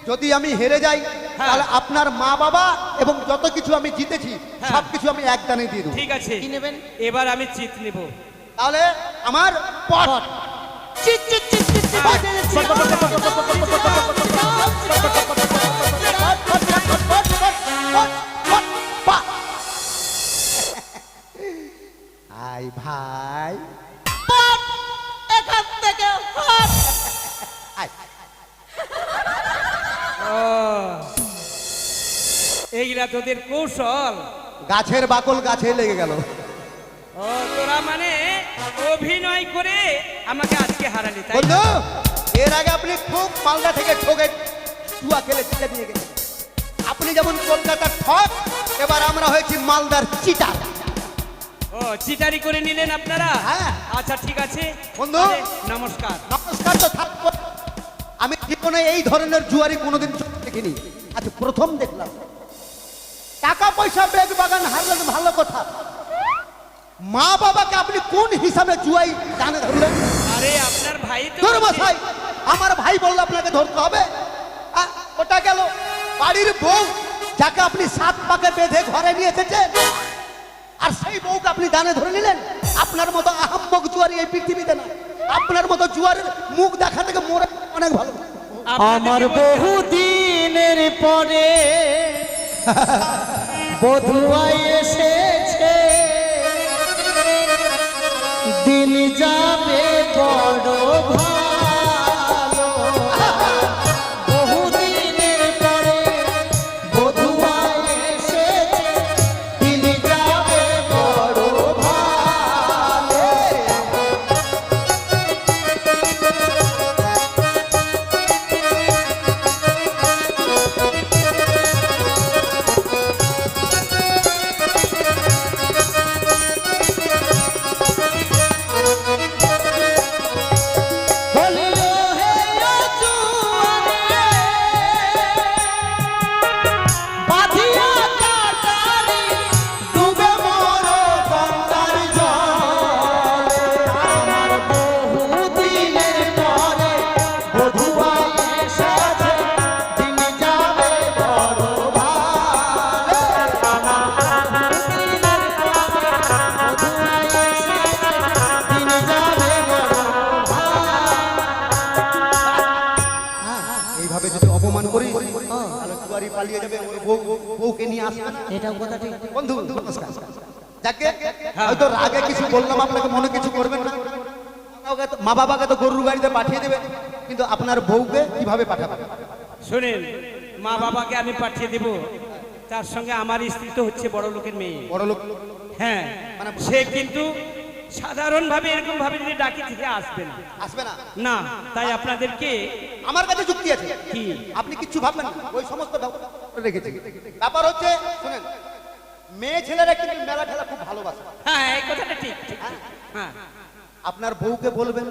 যদি আমি হেরে যাই হ্যাঁ। তাহলে আপনার মা বাবা এবং যত কিছু আমি জিতেছি হ্যাঁ। সব কিছু আমি এক দানে দিয়ে দেবো। ঠিক আছে, কি নেবেন? এবার আমি চিত নেব। তাহলে আমার পট। চিট চিট চিট চিট চিট বাজে চিট। আই ভাই, পট, এখান থেকে হট। আয়। ও, এইগুলা তোদের কৌশল। গাছের বাকল গাছে লেগে গেল। ও, তোরা মানে অভিনয় করে আমাকে আজকে হারালি, তাই না? বন্ধু, এর আগে আপনি খুব মালদা থেকে ঠকে জুয়া খেলে জিতে নিয়ে গেছেন। আপনি যেমন কলকাতার ঠক, এবার আমরা হয়েছি মালদার চিটার। ও, চিটারি করে নিলেন আপনারা? হ্যাঁ। আচ্ছা ঠিক আছে বন্ধু। তাহলে নমস্কার। নমস্কার তো থাকবো, আমি জীবনে এই ধরনের জুয়ারি কোনোদিন চোখে দেখিনি, আজ প্রথম দেখলাম। টাকা পয়সা বেগ বাগান হারলেন ভালো কথা, মা বাবাকে আপনি কোন হিসাবে জুয়াই দানে ধরলেন? আরে আপনার ভাই তো ধর মশাই, আমার ভাই বললে আপনাকে ধরতে হবে? ওটা গেল বাড়ির বউ, যাকে আপনি 7 পাকে বেঁধে ঘরে নিয়ে এসেছেন, আর সেই বউকে আপনি দানে ধরে নিলেন। আপনার মতো আহাম্মক জুয়ারি এই পৃথিবীতে না। আপনার মতো জুয়ারের মুখ দেখা থেকে মরে অনেক ভালো। আমার বহু দিনের পরে বধুয়াই এসেছে, দিন যাবে বড় ভালো। বহু দিনের পরে বধুয়াই এসেছে, দিন যাবে বড় ভালো। বলিও হে জুয়ারে, বাঁধিয়া কাটারি, ডুবে মরো গঙ্গার জলে। আমার বহু দিনের পরে বধুয়াই এসেছে, দিন যাবে বড় ভালো। আমার বহু দিনের পরে বধুয়াই এসেছে, দিন যাবে বড় এইভাবে যদি অপমান করি তাহলে জুয়ারি পালিয়ে যাবে, ওর বউকে নিয়ে আসবে না। এটাও কথা ঠিক। বন্ধু নমস্কার। যাকে হয়তো রাগে কিছু বললাম, আপনাকে মনে কিছু করবেন না। মা বাবাকে তো গরুর গাড়িতে পাঠিয়ে দেবে, কিন্তু আপনার বউকে কিভাবে পাঠাবেন? শুনেন, মা বাবাকে আমি পাঠিয়ে দেব, তার সঙ্গে আমার স্ত্রী তো হচ্ছে বড় লোকের মেয়ে। বড় লোক হ্যাঁ, মানে সে কিন্তু সাধারণ ভাবে এরকম ভাবে যদি ডাকি থেকে আসবে না। আসবে না। না, তাই আপনাদেরকে আমার কাছে যুক্তি আছে, কি? আপনি কিচ্ছু ভাববেন না, ওই সমস্ত ব্যবস্থা করে রেখেছি। ব্যাপার হচ্ছে শুনেন, মেয়ে ছেলেরা কিন্তু মেলা ঠেলা খুব ভালোবাসে। হ্যাঁ, এই কথাটা ঠিক ঠিক, ঠিক। হ্যাঁ, আপনার বউকে বলবেন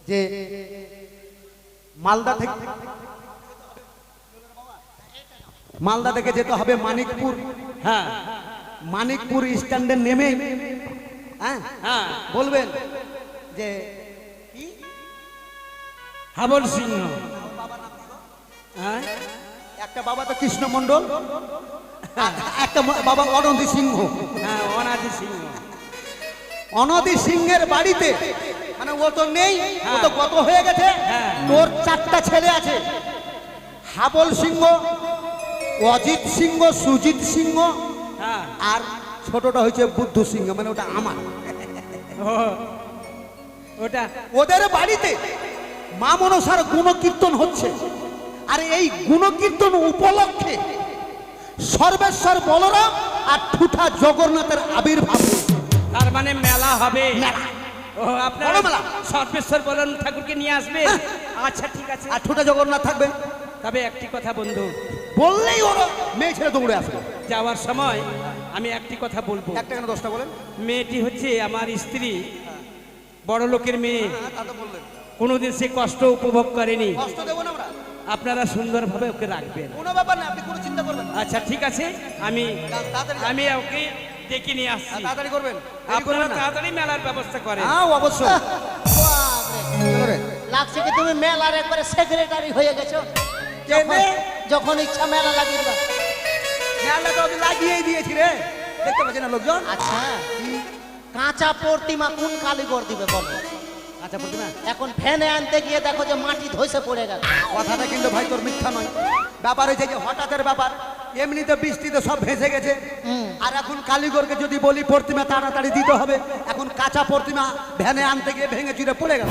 যে মালদা থেকে যেতে হবে মানিকপুর। হ্যাঁ, মানিকপুর স্ট্যান্ডে নেমে হ্যাঁ হ্যাঁ, বলবেন যে হাবল সিংহ। হ্যাঁ, একটা বাবা তো কৃষ্ণ মন্ডল, একটা বাবা অনতি সিংহ। হ্যাঁ, অনাদি সিংহ। অনতি সিংহের বাড়িতে মানে ও তো নেই, ও তো গত হয়ে গেছে। হ্যাঁ। তোর 4টা ছেলে আছে, হাবল সিংহ, অজিত সিংহ, সুজিত সিংহ, হ্যাঁ আর ছোটটা হচ্ছে বুদ্ধ সিংহ, মানে ওটা আমার। ও, ওটা ওদের বাড়িতে মা মনসার গুণকীর্তন হচ্ছে, আর এই গুণকীর্তন উপলক্ষে সর্বেশ্বর বলরাম আর ঠুঠা জগন্নাথের আবির্ভাব হয়েছে। তার মানে মেলা হবে। মেলা। ও আপনার বড় মেলা। সর্বেশ্বর বলরাম ঠাকুরকে নিয়ে আসবে। হ্যাঁ। আচ্ছা ঠিক আছে। আর ঠুঠা জগন্নাথ থাকবে। তবে একটি কথা বন্ধু, বললেই ওরা মেয়ে ছেড়ে দৌড়ে আসবে। যাওয়ার সময় আমি একটি কথা বলবো। একটা কেন 10টা বলেন? মেয়েটি হচ্ছে আমার স্ত্রী, বড় লোকের মেয়ে, তা তো বললেন। কোনোদিন সে কষ্ট উপভোগ করেনি। কষ্ট দেবো না আমরা, আপনারা সুন্দরভাবে ওকে রাখবেন। কোনো ব্যাপার না, আপনি কোনো চিন্তা করবেন না। আচ্ছা ঠিক আছে, আমি তাড়াতাড়ি আমি ওকে ডেকে নিয়ে আসছি। তাড়াতাড়ি করবেন। আপনারা তাড়াতাড়ি মেলার ব্যবস্থা করেন। হ্যাঁ অবশ্যই। চলো রে। লাগছে কি তুমি মেলার একবারে সেক্রেটারি হয়ে গেছো? কেনে? যখন ইচ্ছা মেলা লাগিয়ে দিবা। মেলা তো আমি লাগিয়েই দিয়েছি রে, দেখতে পাচ্ছি না লোকজন? আচ্ছা, কাঁচা প্রতিমা কোন কারিগর দিবে বলো? আচ্ছা প্রতিমা, এখন ফ্যানে আনতে গিয়ে দেখো যে মাটি ধসে পড়ে গেল। কথাটা কিন্তু ভাই তোর মিথ্যা নয়। ব্যাপার হয়েছে যে হঠাৎের ব্যাপার, এমনিতে বৃষ্টিতে সব ভেসে গেছে। আর এখন কালীগরকে যদি বলি প্রতিমা তাড়াতাড়ি দিতে হবে, এখন কাঁচা প্রতিমা ভ্যানে আনতে গিয়ে ভেঙে চুরে পড়ে গেল।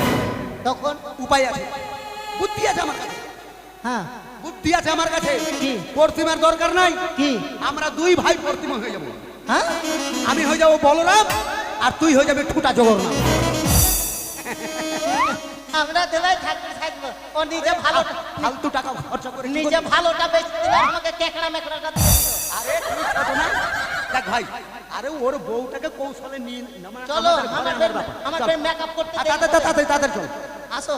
তখন উপায় আছে, বুদ্ধি আছে আমার কাছে, হ্যাঁ বুদ্ধি আছে আমার কাছে। কি? প্রতিমার দরকার নাই, কি? আমরা 2 ভাই প্রতিমা হয়ে যাবো। হ্যাঁ আমি হয়ে যাবো বলরাম, আর তুই হয়ে যাবে ঠুটা জগন্নাথ। আমরা দেলাই থাকবো। ও নিজে ভালো, ফালতু টাকা খরচা করে কি নিজে করবি? ভালোটা বেচে দিলে আমাকে কেকড়া মেকড়াটা দিয়ে দিও। আরে তুই ছোট না, দেখ ভাই, আরে ওর বউটাকে কৌশলে নিয়ে চলো আমার মেকআপ করতে দেরি হবে। তাদের চল। আসো।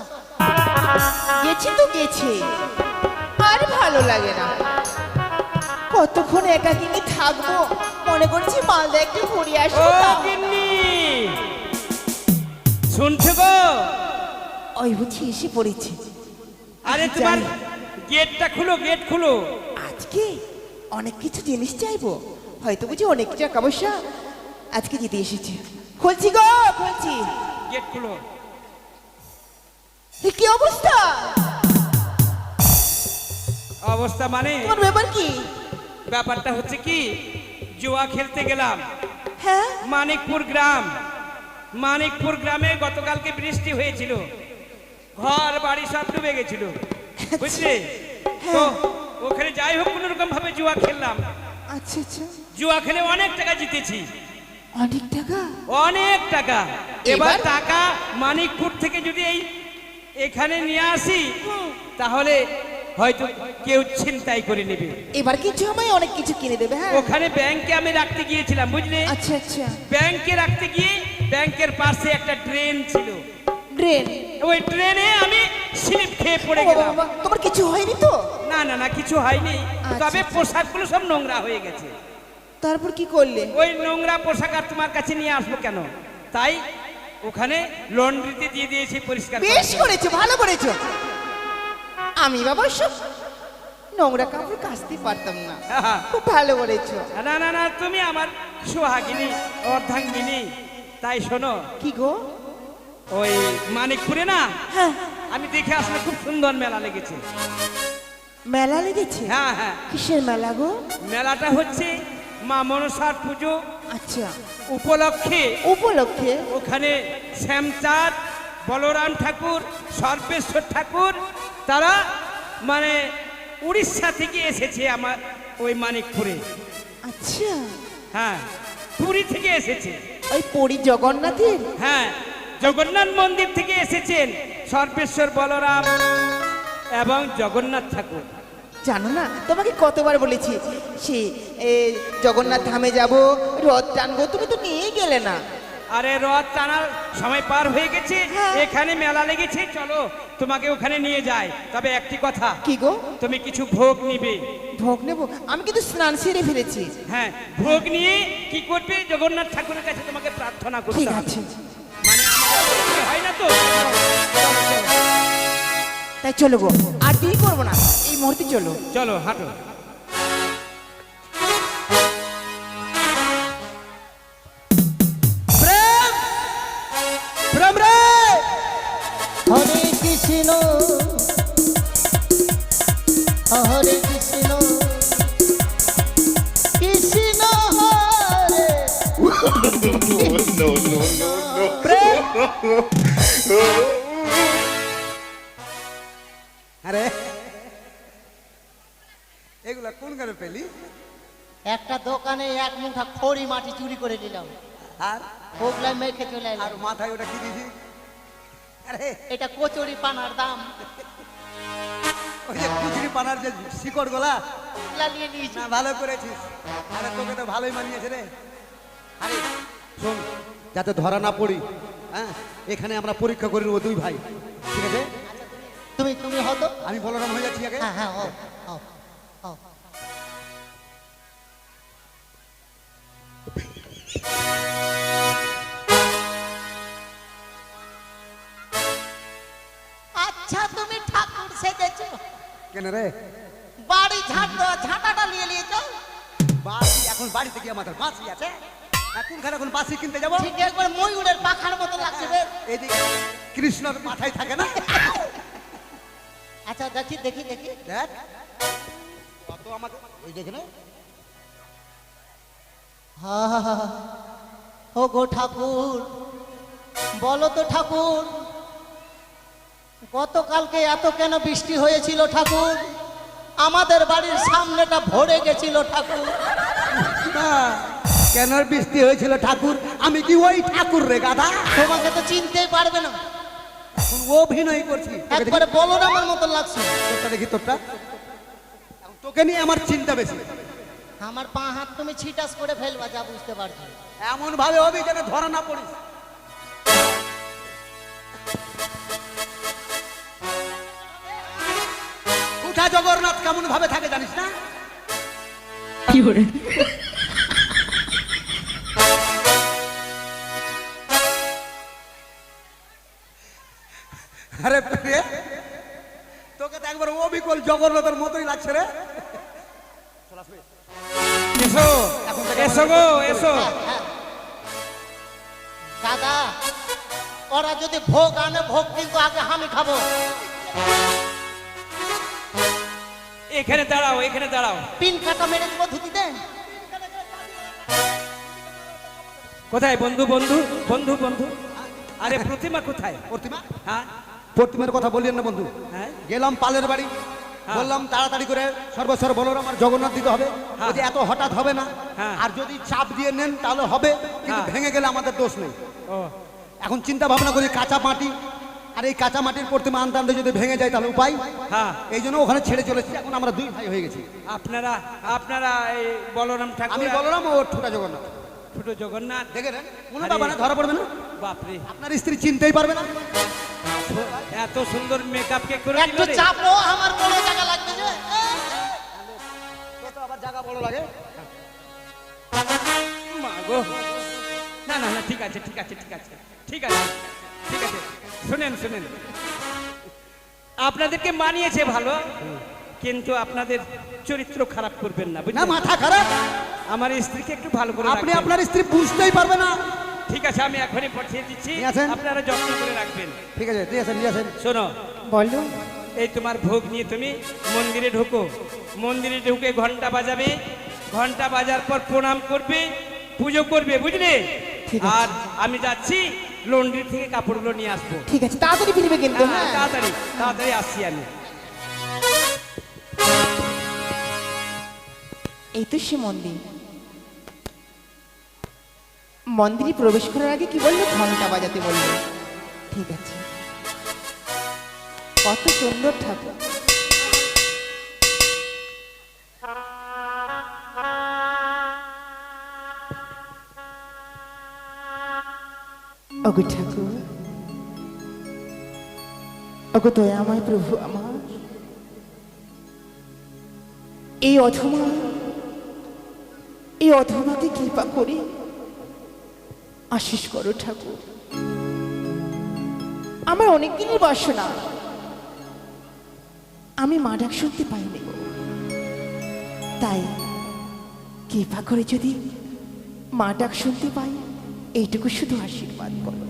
গেছি তো গেছি, আর ভালো লাগে না। কতক্ষণ একাকিনী থাকবো, মনে করছি মালদা একটু ঘুরে ও আসবো। গিন্নি, শুনছো গো? ওই বুঝি এসে পড়েছি। আরে তোমার জানি। গেটটা খুলো, গেট খুলো। আজকে অনেক কিছু জিনিস চাইবো, হয়তো বুঝি অনেক টাকা পয়সা আজকে জিতে এসেছি। খুলছি গো, খুলছি। গেট খুলো। এ কি অবস্থা? অবস্থা মানে তোমার ব্যাপার কি? ব্যাপারটা হচ্ছে কি, জুয়া খেলতে গেলাম হ্যাঁ, মানিকপুর গ্রাম। মানিকপুর গ্রামে গতকালকে বৃষ্টি হয়েছিল, ঘর বাড়ি সব ডুবে গেছিল, বুঝলে তো? ওখানে যাই হোক কোন রকম ভাবে জুয়া খেললাম। আচ্ছা আচ্ছা, জুয়া খেলে অনেক টাকা জিতেছি, অনেক টাকা। অনেক টাকা। এবার এবার? টাকা মানিকপুর থেকে যদি এখানে নিয়ে আসি, তাহলে হয়তো কেউ ছিনতাই করে নেবে। এবার কিছু আমায় অনেক কিছু কিনে দেবে। হ্যাঁ, ওখানে ব্যাংকে আমি রাখতে গিয়েছিলাম, বুঝলে? আচ্ছা আচ্ছা। ব্যাংকে রাখতে গিয়ে ব্যাংকের পাশে একটা ড্রেন ছিল, ড্রেন। ওই ড্রেনে আমি স্লিপ খেয়ে পড়ে ও গেলাম। বাবা, তোমার কিছু হয়নি তো? না না না, কিছু হয়নি, তবে আচ্ছা। পোশাকগুলো সব নোংরা হয়ে গেছে। তারপর কি করলে? ওই নোংরা পোশাক আর তোমার কাছে নিয়ে আসবো কেন, তাই ওখানে লন্ড্রিতে দিয়ে দিয়েছি পরিষ্কার করার বেশ জন্য। করেছো, ভালো করেছো। আমি বাবা সব নোংরা কাপড় কাচতে পারতাম না, খুব ভালো করেছো। না না না, তুমি আমার সোহাগিনী, অর্ধাঙ্গিনী। তাই শোনো, কি গো? ওই মানিকপুরে না, হ্যাঁ, আমি দেখে আসলে খুব সুন্দর মেলা লেগেছে। মেলা লেগেছে? হ্যাঁ হ্যাঁ, কিসের মেলা গো? মেলাটা হচ্ছে মা মনসার পুজো আচ্ছা, উপলক্ষে। উপলক্ষে? ওখানে শ্যামচাঁদ, বলরাম ঠাকুর, সর্বেশ্বর ঠাকুর, তারা মানে উড়িষ্যা থেকে এসেছে আমার ওই মানিকপুরে। আচ্ছা, হ্যাঁ, পুরী থেকে এসেছে। ওই পুরী জগন্নাথের? হ্যাঁ, জগন্নাথ মন্দির থেকে এসেছেন সর্বেশ্বর, বলরাম এবং জগন্নাথ ঠাকুর। জানো না, তোমাকে কতবার বলেছি সে জগন্নাথ ধামে যাব, রথ টানবো, তুমি তো নিয়ে গেলে না। আরে রথ টানার সময় পার হয়ে গেছে, হ্যাঁ। এখানে মেলা লেগেছে, চলো তোমাকে ওখানে নিয়ে যাই। তবে একটি কথা, কি গো? তুমি কিছু ভোগ নিবে। ভোগ নেবো? আমি কিন্তু স্নান সেরে ফেলেছি। হ্যাঁ, ভোগ নিয়ে কি করবে, জগন্নাথ ঠাকুরের কাছে তোমাকে প্রার্থনা করতে ঠিক হবে। আছে, মানে আমাদের হয় না তো। তাই চলো গো, আর দেরি করবো না, এই মুহূর্তে চলো। চলো হাঁটো। প্রেম প্রেম রে no, no, no. আরে এগুলা কোন গানে পেলি? একটা দোকানে এক মুঠা খড়ি মাটি চুরি করে নিলাম, আর ওগুলাই মেখে চলে আর এলাম। মাথায় ওটা কি দিছি? আরে এটা কচুরি পানার দাম, ওই যে কুচুরি পানার যে শিকড় গোলা, ওগুলা নিয়ে নিয়েছি। না ভালো করেছিস। আরে তোকে তো ভালোই মানিয়েছে রে। আরে শোন, যাতে ধরা না পড়ি, হ্যাঁ এখানে আমরা পরীক্ষা করে নেবো দুই ভাই, ঠিক আছে? তুমি তুমি হতো। আমি বলরাম হয়ে যাচ্ছি আগে। হ্যাঁ হ্যাঁ, ও ও ও। আচ্ছা তুমি ঠাকুর সেজেছো, কেন রে? বাড়ি ঝাঁটাটা নিয়ে নিয়েছো। বাসি এখন বাড়িতে কি আমাদের বাসি আছে? এখনখানে এখন বাসি কিনতে যাবো? ঠিক একবার ময়ূরের পাখার মতো লাগছে রে। এদিকে কৃষ্ণর মাথায় থাকে না? আচ্ছা দেখি দেখি দেখি। দেখ কত আমাকে ওই দেখে না। ও গো ঠাকুর, বলো তো ঠাকুর, গতকালকে এত কেন বৃষ্টি হয়েছিল ঠাকুর? আমাদের বাড়ির সামনেটা ভরে গেছিল ঠাকুর। না, কেন বৃষ্টি হয়েছিল ঠাকুর? আমি কি ওই ঠাকুর রে গাধা? তোমাকে তো চিনতেই পারবে না, এখন অভিনয় করছি। একবারে বলো না আমার মতো লাগছে। তোরটা দেখি তোরটা। এখন তোকে নিয়ে আমার চিন্তা বেশি। আমার পা হাত তুমি ছিটাস করে ফেলবা, যা বুঝতে পারছি। এমন ভাবে হবি যেন ধরা না পড়িস। উঠা জগন্নাথ কেমন ভাবে থাকে জানিস না? আরে প্রিয়া, তোকে তো একবার অবিকল জগন্নাথের মতোই লাগছে রে। এসো এসো গো এসো। দাদা, ওরা যদি ভোগ আনে, ভোগ কিন্তু আগে আমি খাবো। এখানে দাঁড়াও, এখানে দাঁড়াও। পিন কাটা মেরে দেবো ধুতিতে। কোথায় বন্ধু বন্ধু বন্ধু বন্ধু? আরে প্রতিমা কোথায়? প্রতিমা? হ্যাঁ প্রতিমার কথা বললেন না বন্ধু? হ্যাঁ গেলাম পালের বাড়ি, বললাম তাড়াতাড়ি করে সর্বস্বর বলরাম আর জগন্নাথ দিতে হবে। হ্যাঁ। ওই যে এত হঠাৎ হবে না, হ্যাঁ। আর যদি চাপ দিয়ে নেন তাহলে হবে, কিন্তু হ্যাঁ। ভেঙে গেলে আমাদের দোষ নেই। ও এখন চিন্তা ভাবনা করি কাঁচা মাটি, আর এই কাঁচা মাটির প্রতিমা আনতে আনতে যদি ভেঙে যায় তাহলে উপায়। হ্যাঁ এই জন্য ওখানে ছেড়ে চলেছি। এখন আমরা দুই ভাই হয়ে গেছি। আপনারা আপনারা এই বলরাম ঠাকুর, আমি বলরাম ও ছোটা জগন্নাথ। ছোট জগন্নাথ। দেখে নেন, মনে আরে- বাবা না ধরা পড়বে না? বাপরে, আপনার স্ত্রী চিনতেই পারবে না। এত সুন্দর মেকআপ কে করে একটু দিল রে? চাপো, আমার বড় জায়গা লাগবে যে। তো তো আবার জায়গা বড় লাগে। মা গো। না না না, ঠিক আছে ঠিক আছে ঠিক আছে ঠিক আছে ঠিক আছে। শুনেন শুনেন, আপনাদেরকে মানিয়েছে ভালো, কিন্তু আপনাদের চরিত্র খারাপ করবেন না, না বুঝলেন? মাথা খারাপ। আমার স্ত্রীকে একটু ভালো করে আপনি রাখবেন। আপনার স্ত্রী বুঝতেই পারবে না। ঠিক আছে, আমি এখনই পাঠিয়ে দিচ্ছি, নিয়ে আসেন। আপনারা যত্ন করে রাখবেন। ঠিক আছে, নিয়ে আসেন নিয়ে আসেন। শোনো, বলো। এই তোমার ভোগ নিয়ে তুমি মন্দিরে ঢোকো, মন্দিরে ঢুকে ঘন্টা বাজাবে, ঘন্টা বাজার পর প্রণাম করবে, পুজো করবে, বুঝলে? ঠিক আছে। আর আমি যাচ্ছি লন্ড্রি থেকে কাপড়গুলো নিয়ে আসবো। ঠিক আছে, তাড়াতাড়ি ফিরবে কিন্তু। হ্যাঁ, হ্যাঁ, তাড়াতাড়ি তাড়াতাড়ি আসছি আমি। এই তো সে মন্দির। মন্দিরে প্রবেশ করার আগে কি বললো? ঘন্টা বাজাতে বললো। ঠিক আছে, কত সুন্দর ঠাকুর। ওগো ঠাকুর, ওগো দয়াময় প্রভু আমার, এই অধমাকে কৃপা করে আশিস করো ঠাকুর। আমার অনেক দিনের বাসনা, আমি মা ডাক শুনতে পাইনি গো। তাই কৃপা করে যদি মা ডাক শুনতে পাই, এইটুকু শুধু আশীর্বাদ করো।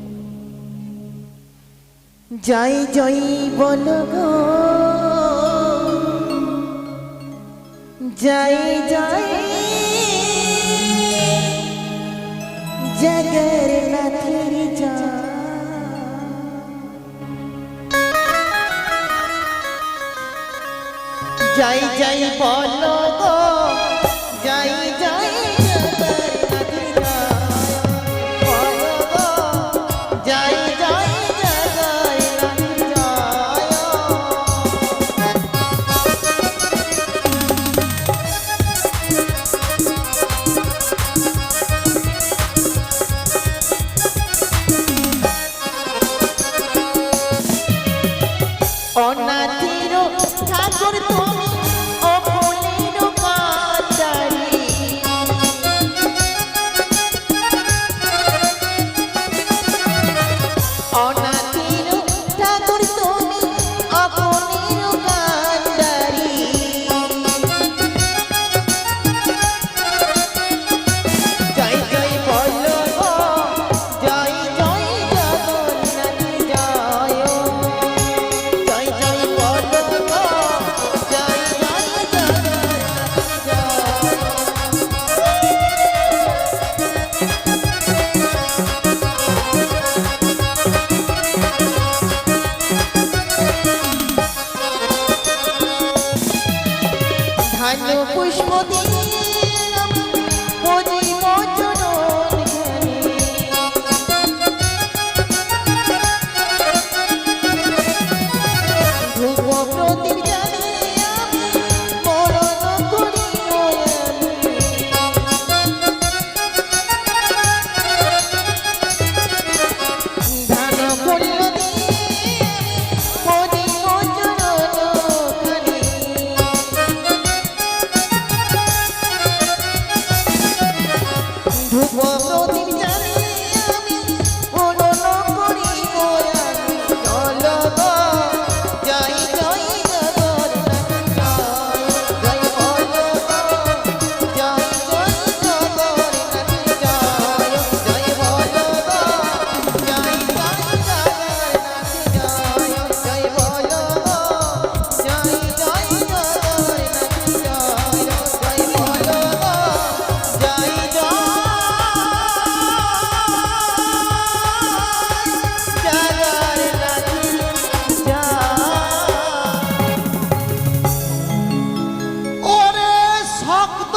জয় জয় বলো গো, জয় জয় জগন্নাথের যাই যাই বলো গো যাই যাই জগন্নাথের বলো গো যাই যাই জগন্নাথের অনাথের ঠাকুর তুমি অপলের কাটারি অনাথের ঠাকুর তুমি অপলের কাটারি জয় জয় বলো গো জয় জয় জগন্নাথ জয় জয় জয় বলো গো জয় জয় জগন্নাথ জয় ধান পুষ্প দিয়ে মজি মচরণ ধ্রুব প্রদীপ জ্বালিয়ে আমি মরণ করি ধান ফুল দিয়ে মজি মচরণ করি ধ্রুব প্রদীপ জ্বালিয়ে আমি মরণ করি চল গো জয় জয় জগন্নাথ জয় জয় বলো গো জয় জয় জগন্নাথ জয় জয় বলো গো জয় জয় জগন্নাথ জয় জয় বলো গো জয় জয় জগন্নাথ জয় জয় বলো গো জয় ওরে শক্ত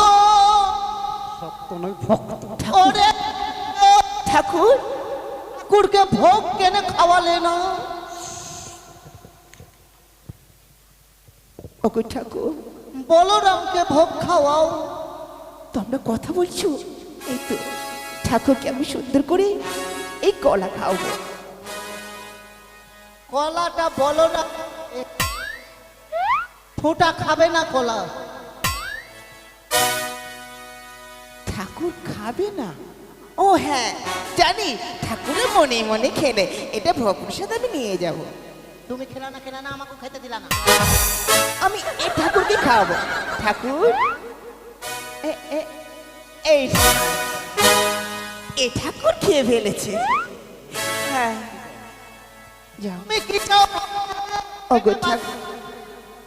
ওরে ঠাকুর কুড়কে ভোগ কেনে খাওয়ালে না ওগো ঠাকুর বলরামকে ভোগ খাওয়াও তোমরা কথা বলছো এই তো ঠাকুরকে আমি সুন্দর করে এই কলা খাওয়াবো কলাটা বলরাম ফুটা খাবে না কলা ঠাকুর খাবে না ও হ্যাঁ জানি ঠাকুরের মনে মনে খেলে এটা ভোগ প্রসাদ আমি নিয়ে যাব তুমি খেলা না আমাকে খেতে দিলা না আমি এই ঠাকুরকে খাওয়াবো ঠাকুর এ- এ- এই এই ঠাকুর খেয়ে ফেলেছে হ্যাঁ যাও তুমি কি চাও ওগো ঠাকুর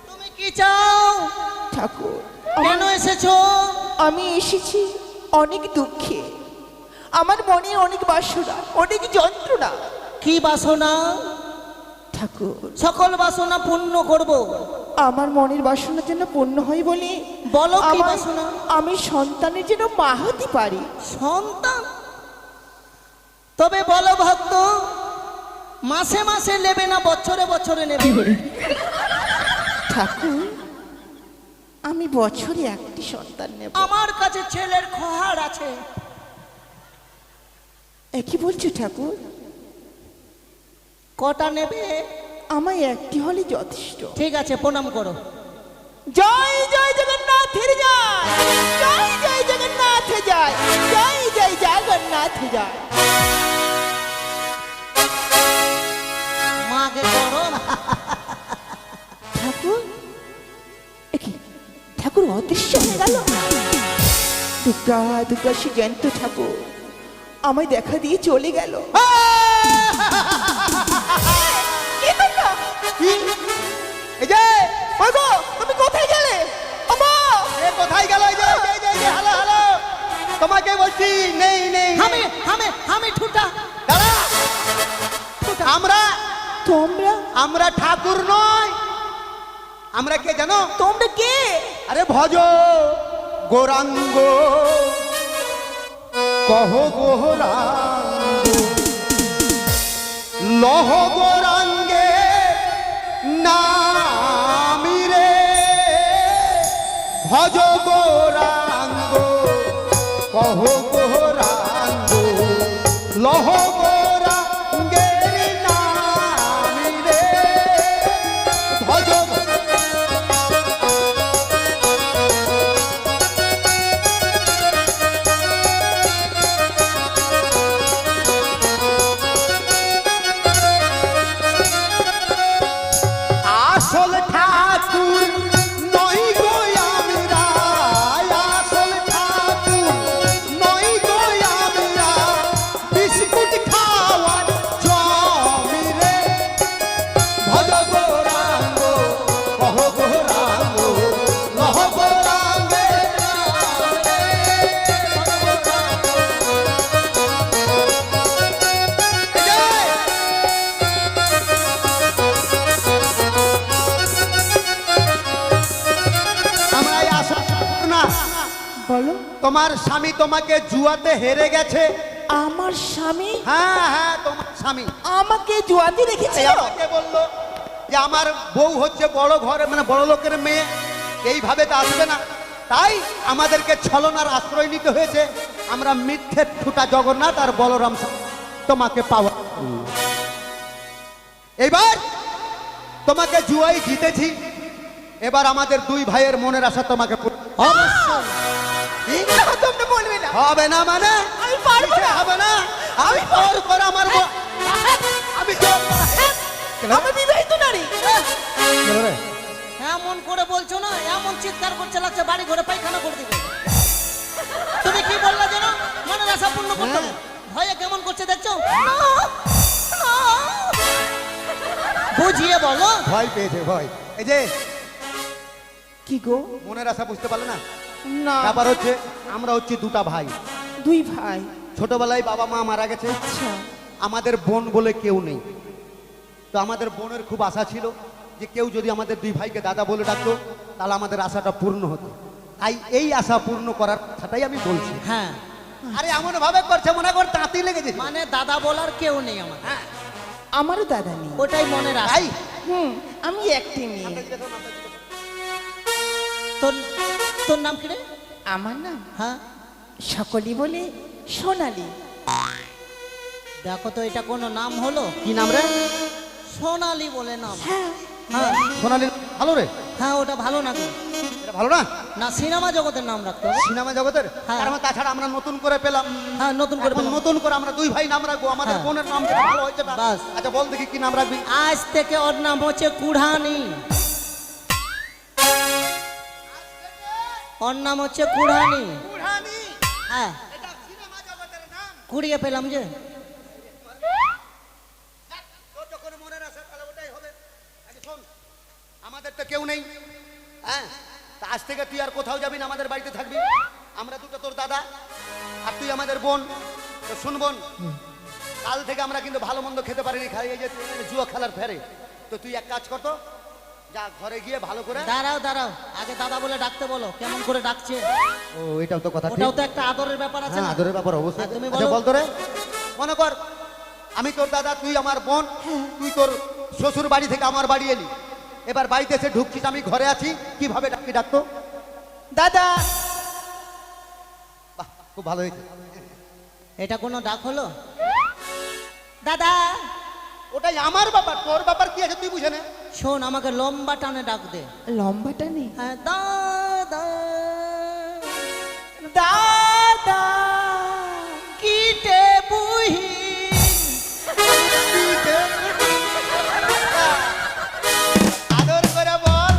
তুমি কি চাও ঠাকুর কেন এসেছো আমি এসেছি অনেক দুঃখে আমার মনে অনেক বাসনা অনেক যন্ত্রণা কি বাসনা ঠাকুর সকল বাসনা পূর্ণ করব আমার মনের বাসনা যেন পূর্ণ হয় বলে বলো কি আমার- বাসনা? আমি সন্তানের যেন মা হতে পারি সন্তান তবে বলো ভক্ত মাসে মাসে নেবে না বছরে বছরে নেবে ঠাকুর আমি বছরে একটি সন্তান নেব আমার কাছে ছেলের খোহার আছে কি বলছো ঠাকুর কটা নেবে আমায় একটি হলে যথেষ্ট ঠিক আছে প্রণাম করো জয় জয় জগন্নাথের জয় জয় জয় জগন্নাথ জয় জয় জয় জগন্নাথ জয় মাকে করো না। ঠাকুর ঠাকুর অদৃশ্য হয়ে গেল দুর্গা দুর্গা সে জ্যান্ত ঠাকুর আমায় দেখা দিয়ে চলে গেল এই যে ওগো তুমি কোথায় গেলে আমা এ কোথায় গেল এই যে হ্যালো হ্যালো তোমাকে বলছি নেই নেই নেই। হামে হামে তোমরা আমরা ঠাকুর নয়, আমরা কে জানো? তোমরা কে? আরে ভজ গৌরাঙ্গ কহ গৌরাঙ্গ লহ গৌরাঙ্গে নামি রে ভজ গৌরাঙ্গ কহ গৌরাঙ্গ লহ গৌরাঙ্গের নামি রে ভজ আসল ঠাকুর নই গো আমরা, আসল ঠাকুর নই গো আমরা, বিস্কুট খাওয়ার জমি রে ভজ গৌরাঙ্গ কহ গৌরাঙ্গ লহ গৌরাঙ্গে আমরা এই আশা না বলো। তোমার স্বামী তোমাকে জুয়াতে হেরে গেছে। আমার স্বামী হ্যাঁ হ্যাঁ, তোমার স্বামী আমাকে জুয়াতে রেখেছিল? আমাকে বললো যে আমার বউ হচ্ছে বড় ঘরে, মানে বড় লোকের মেয়ে, এইভাবে তো আসবে না, তাই আমাদেরকে ছলনার আশ্রয় নিতে হয়েছে। আমরা মিথ্যে ঠুটা জগন্নাথ আর বলরাম তোমাকে পাওয়া। এইবার তোমাকে জুয়াই জিতেছি, এবার আমাদের দুই ভাইয়ের মনের আশা তোমাকে অবশ্যই না, তোমরা বলবে না। হবে না, মানে আমি পারবো না। হবে না, আমি জোর করে আমার আমি জোর আমি বিবাহিত নারী। এমন করে বলছো না, এমন চিৎকার করছে লাগছে বাড়ি ঘরে পায়খানা করে দিবে। তুমি কি বললা যেন মনের আশা পূর্ণ করতে হবে? ভয়ে কেমন করছে দেখছো? বুঝিয়ে বলো। ভয় পেয়েছে, ভয়। এই যে কি গো? মনের আশা বুঝতে পারলে না? না, ব্যাপার হচ্ছে আমরা হচ্ছে দুটা ভাই, দুই ভাই। ছোটবেলায় বাবা মা মারা গেছে, আচ্ছা, আমাদের বোন বলে কেউ নেই। তো আমাদের বোনের খুব আশা ছিল যে কেউ যদি আমাদের দুই ভাইকে দাদা বলে ডাকতো তাহলে আমাদের আশাটা পূর্ণ হতো। তাই এই আশা পূর্ণ করার কথাটাই আমি বলছি। হ্যাঁ, আরে এমন ভাবে করছে মনে কর তাঁতি লেগেছে। মানে দাদা বলার কেউ নেই আমার। আমারও দাদা নেই। ওটাই মনের আশা। তাই আমি একটি মেয়ে। তোর তোর নাম কি রে? আমার নাম হ্যাঁ, সকলেই বলে সোনালি। দেখো তো এটা কোনো নাম হলো? কি নাম রে? সোনালি বলে নাম। হ্যাঁ, হ্যাঁ সোনালি ভালো রে, হ্যাঁ, ওটা ভালো নাকি? এটা ভালো না? না, সিনেমা জগতের নাম রাখতে হবে। সিনেমা জগতের হ্যাঁ। কারণ তাছাড়া আমরা নতুন করে পেলাম, হ্যাঁ, নতুন করে এখন পেলাম। নতুন করে আমরা দুই ভাই নাম রাখবো, আমাদের হ্যাঁ। বোনের নাম যেটা ভালো হয়েছে না। বাস। আচ্ছা বল দেখি কি নাম রাখবি? আজ থেকে ওর নাম হচ্ছে কুড়ানি। ওর নাম হচ্ছে কুড়ানি। হ্যাঁ, কুড়িয়ে পেলাম যে। তোর যখন মনের আশা তাহলে ওটাই হবে। আচ্ছা শোন, আমাদের তো কেউ নেই, হ্যাঁ, তা আজ থেকে তুই আর কোথাও যাবি না, আমাদের বাড়িতে থাকবি। আমরা দুটো তোর দাদা আর তুই আমাদের বোন। তো শুন বোন, কাল থেকে আমরা কিন্তু ভালো মন্দ খেতে পারিনি, খাই এই যে জুয়া খেলার ফেরে। তো তুই এক কাজ করতো, যা ঘরে গিয়ে ভালো করে। দাঁড়াও দাঁড়াও, আগে দাদা বলে ডাকতে বলো। কেমন করে ডাকছে? ও এটাও তো কথা, ওটাও তো একটা আদরের ব্যাপার আছে হ্যাঁ না? আদরের ব্যাপার অবশ্যই। হ্যাঁ, তুমি আচ্ছা বলো। বল তোরে, মনে কর আমি তোর দাদা, তুই আমার বোন, তুই তোর শ্বশুর বাড়ি থেকে আমার বাড়ি এলি, এবার বাড়িতে এসে ঢুকছিস, আমি ঘরে আছি, কিভাবে ডাকি ডাকতো? দাদা। বাহ, খুব ভালো হয়েছে। এটা কোনো ডাক হলো? দাদা। ওটাই আমার ব্যাপার, তোর ব্যাপার কি আছে তুই বুঝে নে। শোন, আমাকে লম্বা টানে ডাক দে। লম্বাটা নেই? হ্যাঁ, দাদা। দাদা কিটে বুহি। আদর করে বল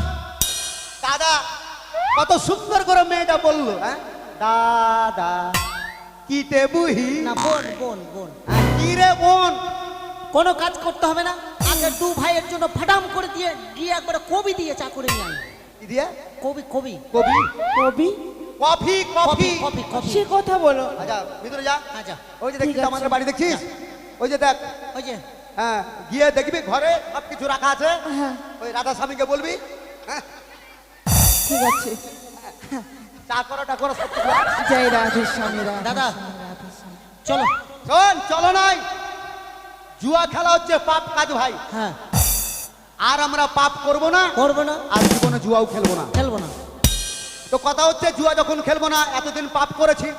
দাদা। কত সুন্দর করে মেয়েটা বললো, হ্যাঁ দাদা কিতে বুহি। না, বোন বোন বোন। কি রে বোন? কোনো কাজ করতে হবে না, আগে দু ভাইয়ের জন্য ফাটাম করে দিয়ে গিয়ে একবার কবি দিয়ে চা করে নিয়ে আয়। কি দিয়ে? কবি কবি কবি? কবি? কফি কবি কফি। কবি কবি। সে কথা বলো। আচ্ছা ভিতরে যা। আচ্ছা, ওই যে দেখছিস ঠিক আছে। আমাদের বাড়ি দেখছিস, ওই যে দেখ ওই যে হ্যাঁ গিয়ে দেখবি ঘরে সব কিছু রাখা আছে, হ্যাঁ ওই রাধা স্বামীকে বলবি, হ্যাঁ ঠিক আছে। চা করাটা করো সব কিছু আছে। জয় রাধে স্বামী রাধে দাদা। স্বামী, রাধে স্বামী। চলো। শোন চলো নাই, জুয়া খেলা হচ্ছে পাপ কাজ ভাই, হ্যাঁ আর আমরা পাপ করব না, করবো না, আর জীবনে জুয়াও খেলবো না। খেলবো না। তো কথা হচ্ছে জুয়া যখন খেলবো না, এতদিন পাপ করেছি,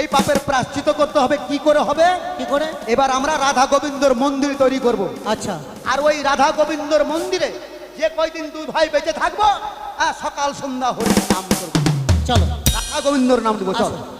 এই পাপের প্রায়শ্চিত্ত করতে হবে। কি করে হবে? কি করে? এবার আমরা রাধা গোবিন্দর মন্দির তৈরি করব, আচ্ছা আর ওই রাধা গোবিন্দর মন্দিরে যে কয়দিন দুই ভাই বেঁচে থাকবো, সকাল সন্ধ্যা হরি নাম করবো, চলো। রাধা গোবিন্দর নাম দেবো। চল আসো।